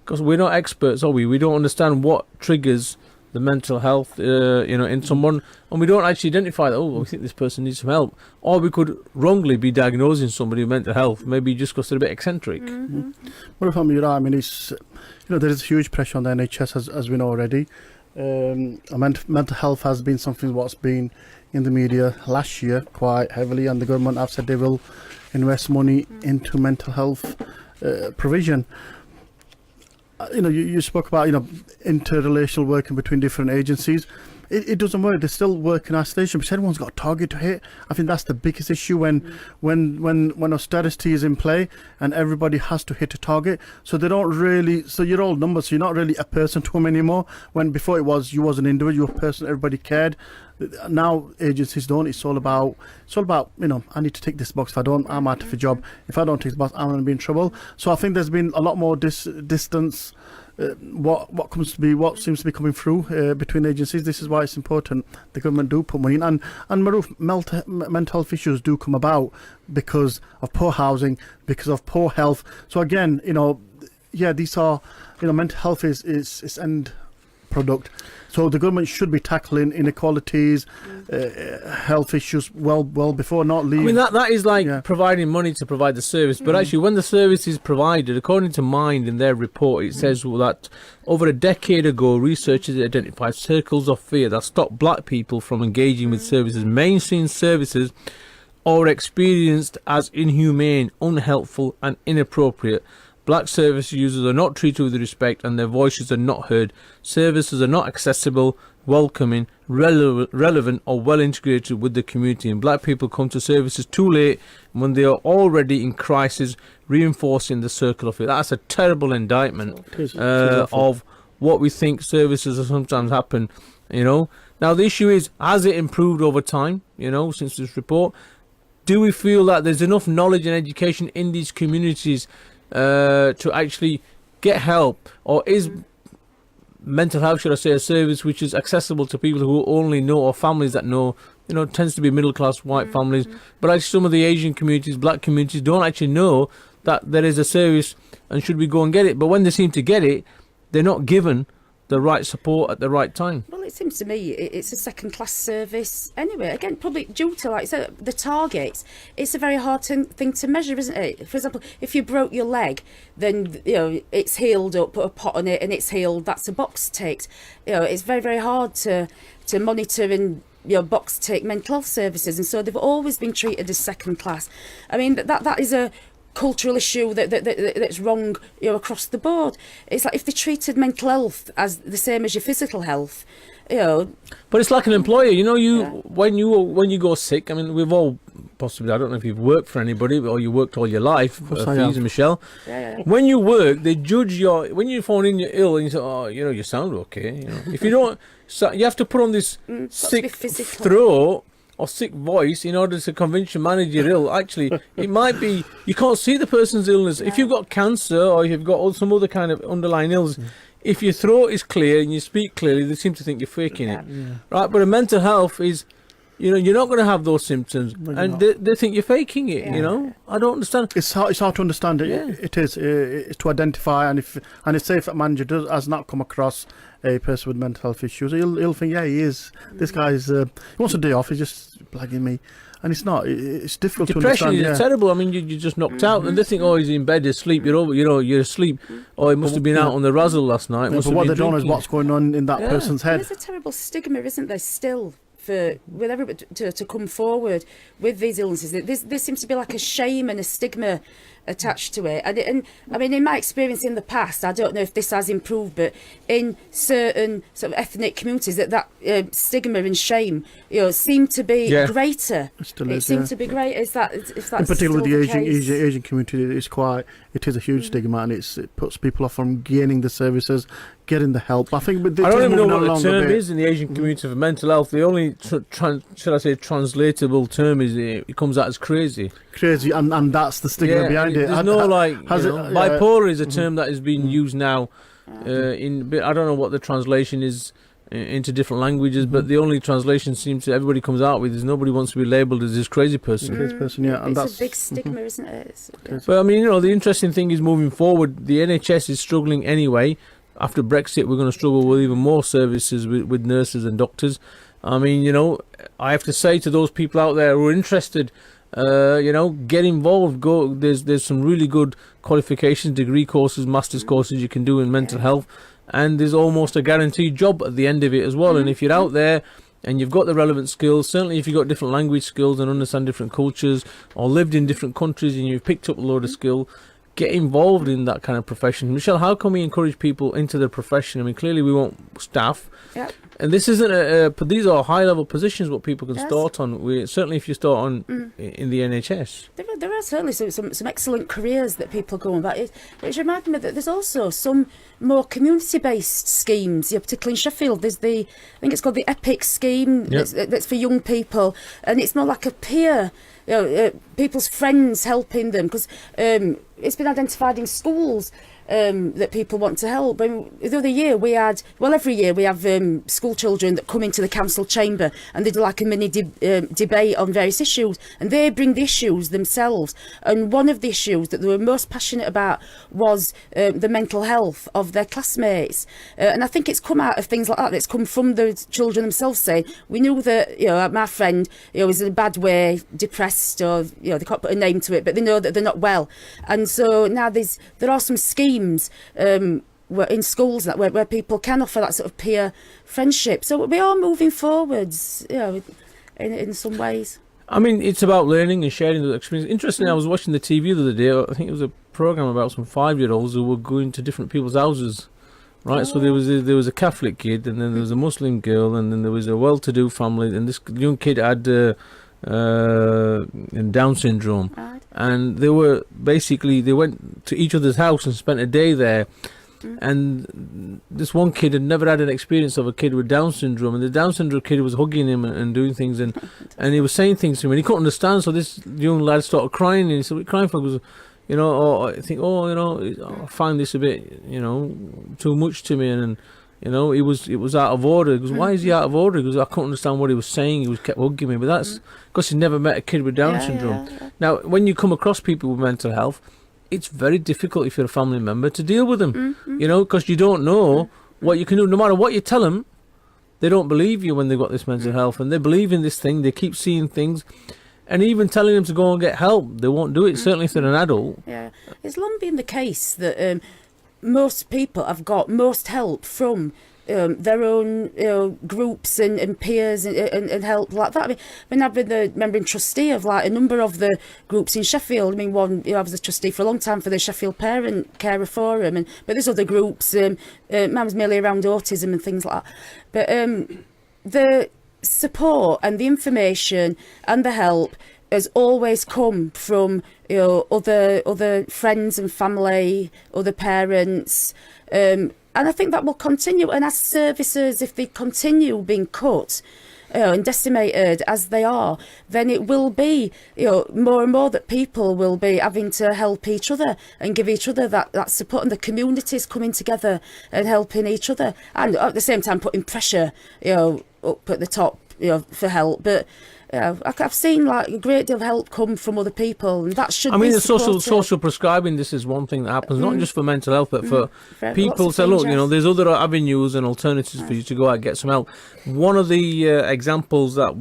Because we're not experts, are we? We don't understand what triggers the mental health, in someone, and we don't actually identify that. We think this person needs some help, or we could wrongly be diagnosing somebody with mental health, maybe just because they're a bit eccentric. Well, if you're right, it's there is huge pressure on the NHS as we know already. Mental health has been something what's been in the media last year quite heavily, and the government have said they will invest money into mental health provision. You spoke about interrelational working between different agencies. It doesn't work. They still work in isolation because everyone's got a target to hit. I think that's the biggest issue when austerity is in play and everybody has to hit a target. So they don't really. So you're all numbers. So you're not really a person to them anymore. When before it was you was an individual person. Everybody cared. Now agencies don't. It's all about I need to tick this box. If I don't, I'm out of a job. If I don't tick the box, I'm going to be in trouble. So I think there's been a lot more distance. What seems to be coming through between agencies. This is why it's important the government do put money in, and Mahroof, mental health issues do come about because of poor housing, because of poor health. So again, these are mental health is end product. So the government should be tackling inequalities, health issues well before, not leave. That is like providing money to provide the service. But actually, when the service is provided, according to Mind in their report, it says that over a decade ago, researchers identified circles of fear that stopped black people from engaging with services. Mainstream services are experienced as inhumane, unhelpful, and inappropriate. Black service users are not treated with respect and their voices are not heard. Services are not accessible, welcoming, relevant or well integrated with the community. And black people come to services too late when they are already in crisis, reinforcing the circle of fear. That's a terrible indictment of what we think services are sometimes happen. Now the issue is, has it improved over time, since this report? Do we feel that there's enough knowledge and education in these communities to actually get help, or is mental health, should I say, a service which is accessible to people who only know, or families that know, tends to be middle class white families, but actually some of the Asian communities, black communities don't actually know that there is a service and should we go and get it, but when they seem to get it, they're not given the right support at the right time. Well, it seems to me it's a second-class service anyway. Again, probably due to, like I said, the targets. It's a very hard thing to measure, isn't it? For example, if you broke your leg, then it's healed up, put a pot on it, and it's healed. That's a box ticked. It's very, very hard to monitor and box tick mental health services, and so they've always been treated as second class. That is a cultural issue that's wrong across the board. It's like if they treated mental health as the same as your physical health, But it's like an employer, when you go sick. We've all possibly, I don't know if you've worked for anybody or you worked all your life, Fiz and Michelle. When you work, they judge when you phone in, you're ill, and you say, oh, you sound okay. If you don't, you have to put on this sick throat or sick voice in order to convince your manager you're ill. Actually, it might be you can't see the person's illness. If you've got cancer or you've got some other kind of underlying illness, if your throat is clear and you speak clearly, they seem to think you're faking it. Right? But a mental health is, you're not going to have those symptoms, and they think you're faking it. I don't understand. It's hard to understand. It is. It's to identify, and if a manager has not come across a person with mental health issues, he'll think, yeah, he is. This guy's he wants a day off. He's just blagging me, and it's not. It's difficult Depression to understand. is terrible. I mean, you're just knocked out, and they think, oh, he's in bed, asleep. You're over, you're asleep. Oh, he must have been out on the razzle last night. Yeah, but what they don't know is what's going on in that person's head. There's a terrible stigma, isn't there, still, with everybody to come forward with these illnesses. There seems to be like a shame and a stigma attached to it. And I mean, in my experience in the past, I don't know if this has improved, but in certain sort of ethnic communities, that stigma and shame, seem to be greater. It seems to be greater. Is that in particular with the Asian community, it is a huge stigma, and it puts people off from gaining the services, getting the help. I think. But I don't even know what the term is in the Asian community for mental health. The only translatable term is it comes out as crazy. Crazy, and that's the stigma behind it. There's bipolar is a term that is being used now. I don't know what the translation is into different languages, but the only translation seems to everybody comes out with is nobody wants to be labelled as this crazy person. Crazy person, yeah, and it's a big stigma, isn't it? But I mean, the interesting thing is moving forward, the NHS is struggling anyway. After Brexit, we're going to struggle with even more services with nurses and doctors. I mean, I have to say to those people out there who are interested, get involved. There's some really good qualifications, degree courses, master's courses you can do in mental health, and there's almost a guaranteed job at the end of it as well. And if you're out there and you've got the relevant skills, certainly if you've got different language skills and understand different cultures, or lived in different countries and you've picked up a load of skill, get involved in that kind of profession. Michelle, how can we encourage people into the profession? I mean, clearly we want staff. Yep. And this isn't but these are high-level positions what people can start on. Certainly if you start on in the NHS. There are certainly some excellent careers that people go on, but it reminds me that there's also some more community-based schemes, particularly in Sheffield. There's I think it's called the EPIC scheme, that's for young people, and it's more like a peer, people's friends helping them, because it's been identified in schools that people want to help. The other year every year we have school children that come into the council chamber, and they do like a mini debate on various issues, and they bring the issues themselves. And one of the issues that they were most passionate about was the mental health of their classmates. And I think it's come out of things like that. It's come from the children themselves saying, we knew that my friend was in a bad way, depressed, or they can't put a name to it, but they know that they're not well. And so now there are some schemes in schools where people can offer that sort of peer friendship. So we are moving forwards, in some ways. I mean, it's about learning and sharing the experience. Interestingly, I was watching the TV the other day. I think it was a program about some 5-year-olds who were going to different people's houses. Right, so there was a Catholic kid, and then there was a Muslim girl, and then there was a well-to-do family, and this young kid had Down syndrome, and they went to each other's house and spent a day there. And this one kid had never had an experience of a kid with Down syndrome, and the Down syndrome kid was hugging him and doing things, and he was saying things to him, and he couldn't understand. So this young lad started crying, and he said, "What are you crying for?" He goes, I think, I find this a bit, too much to me, and it was out of order. He goes, "Why is he out of order?" He goes, "I couldn't understand what he was saying. He kept hugging me." But that's because he never met a kid with Down syndrome. Yeah. Now, when you come across people with mental health, it's very difficult if you're a family member to deal with them, because you don't know what you can do. No matter what you tell them, they don't believe you when they've got this mental health, and they believe in this thing. They keep seeing things. And even telling them to go and get help, they won't do it, certainly if they're an adult. Yeah, it's long been the case that most people have got most help from their own groups and peers and help like that. I mean, I've been the member and trustee of like a number of the groups in Sheffield. I mean, I was a trustee for a long time for the Sheffield Parent Carer Forum, but there's other groups. Mine was mainly around autism and things like that. But the support and the information and the help has always come from other friends and family, other parents, and I think that will continue. And as services, if they continue being cut and decimated as they are, then it will be more and more that people will be having to help each other and give each other that support, and the communities coming together and helping each other, and at the same time putting pressure up at the top for help, but I've seen like a great deal of help come from other people, and that should. I mean, be the social prescribing. This is one thing that happens, not just for mental health, but for people. Say, look, there's other avenues and alternatives for you to go out and get some help. One of the examples that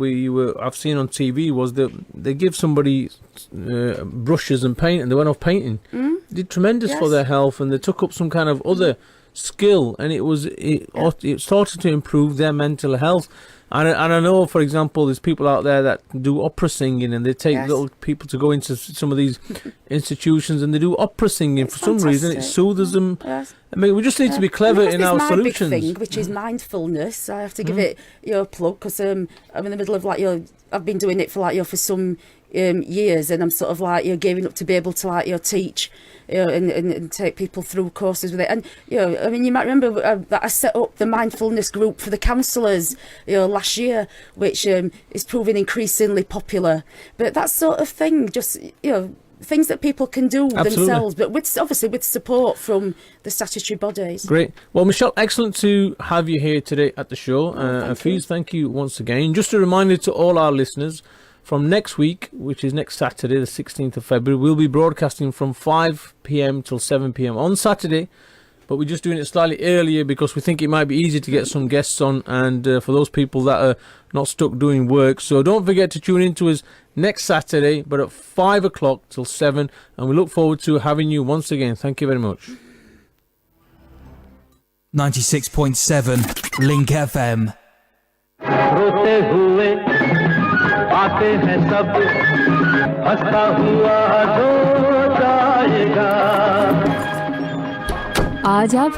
I've seen on TV was that they give somebody brushes and paint, and they went off painting. Did tremendous for their health, and they took up some kind of other skill, and it started to improve their mental health. And I know, for example, there's people out there that do opera singing, and they take little people to go into some of these institutions, and they do opera singing. For some reason, it soothes them. Yes. I mean, we just need to be clever in our solutions. Big thing, which is mindfulness. I have to give it a plug, because I'm in the middle of I've been doing it for for some years, and I'm sort of gearing up to be able to teach and take people through courses with it. And I mean, you might remember that I set up the mindfulness group for the counsellors last year, which is proving increasingly popular. But that sort of thing, just things that people can do themselves, but obviously with support from the statutory bodies. Great. Well, Michelle, excellent to have you here today at the show. Hafiz, thank you once again. Just a reminder to all our listeners, from next week, which is next Saturday, the 16th of February, we'll be broadcasting from 5 p.m. till 7 p.m. on Saturday, but we're just doing it slightly earlier because we think it might be easy to get some guests on, and for those people that are not stuck doing work. So don't forget to tune in to us next Saturday, but at 5 o'clock till 7, and we look forward to having you once again. Thank you very much. 96.7 Link FM. रोते हुए आते हैं सब, हंसता हुआ जो जाएगा। आज आप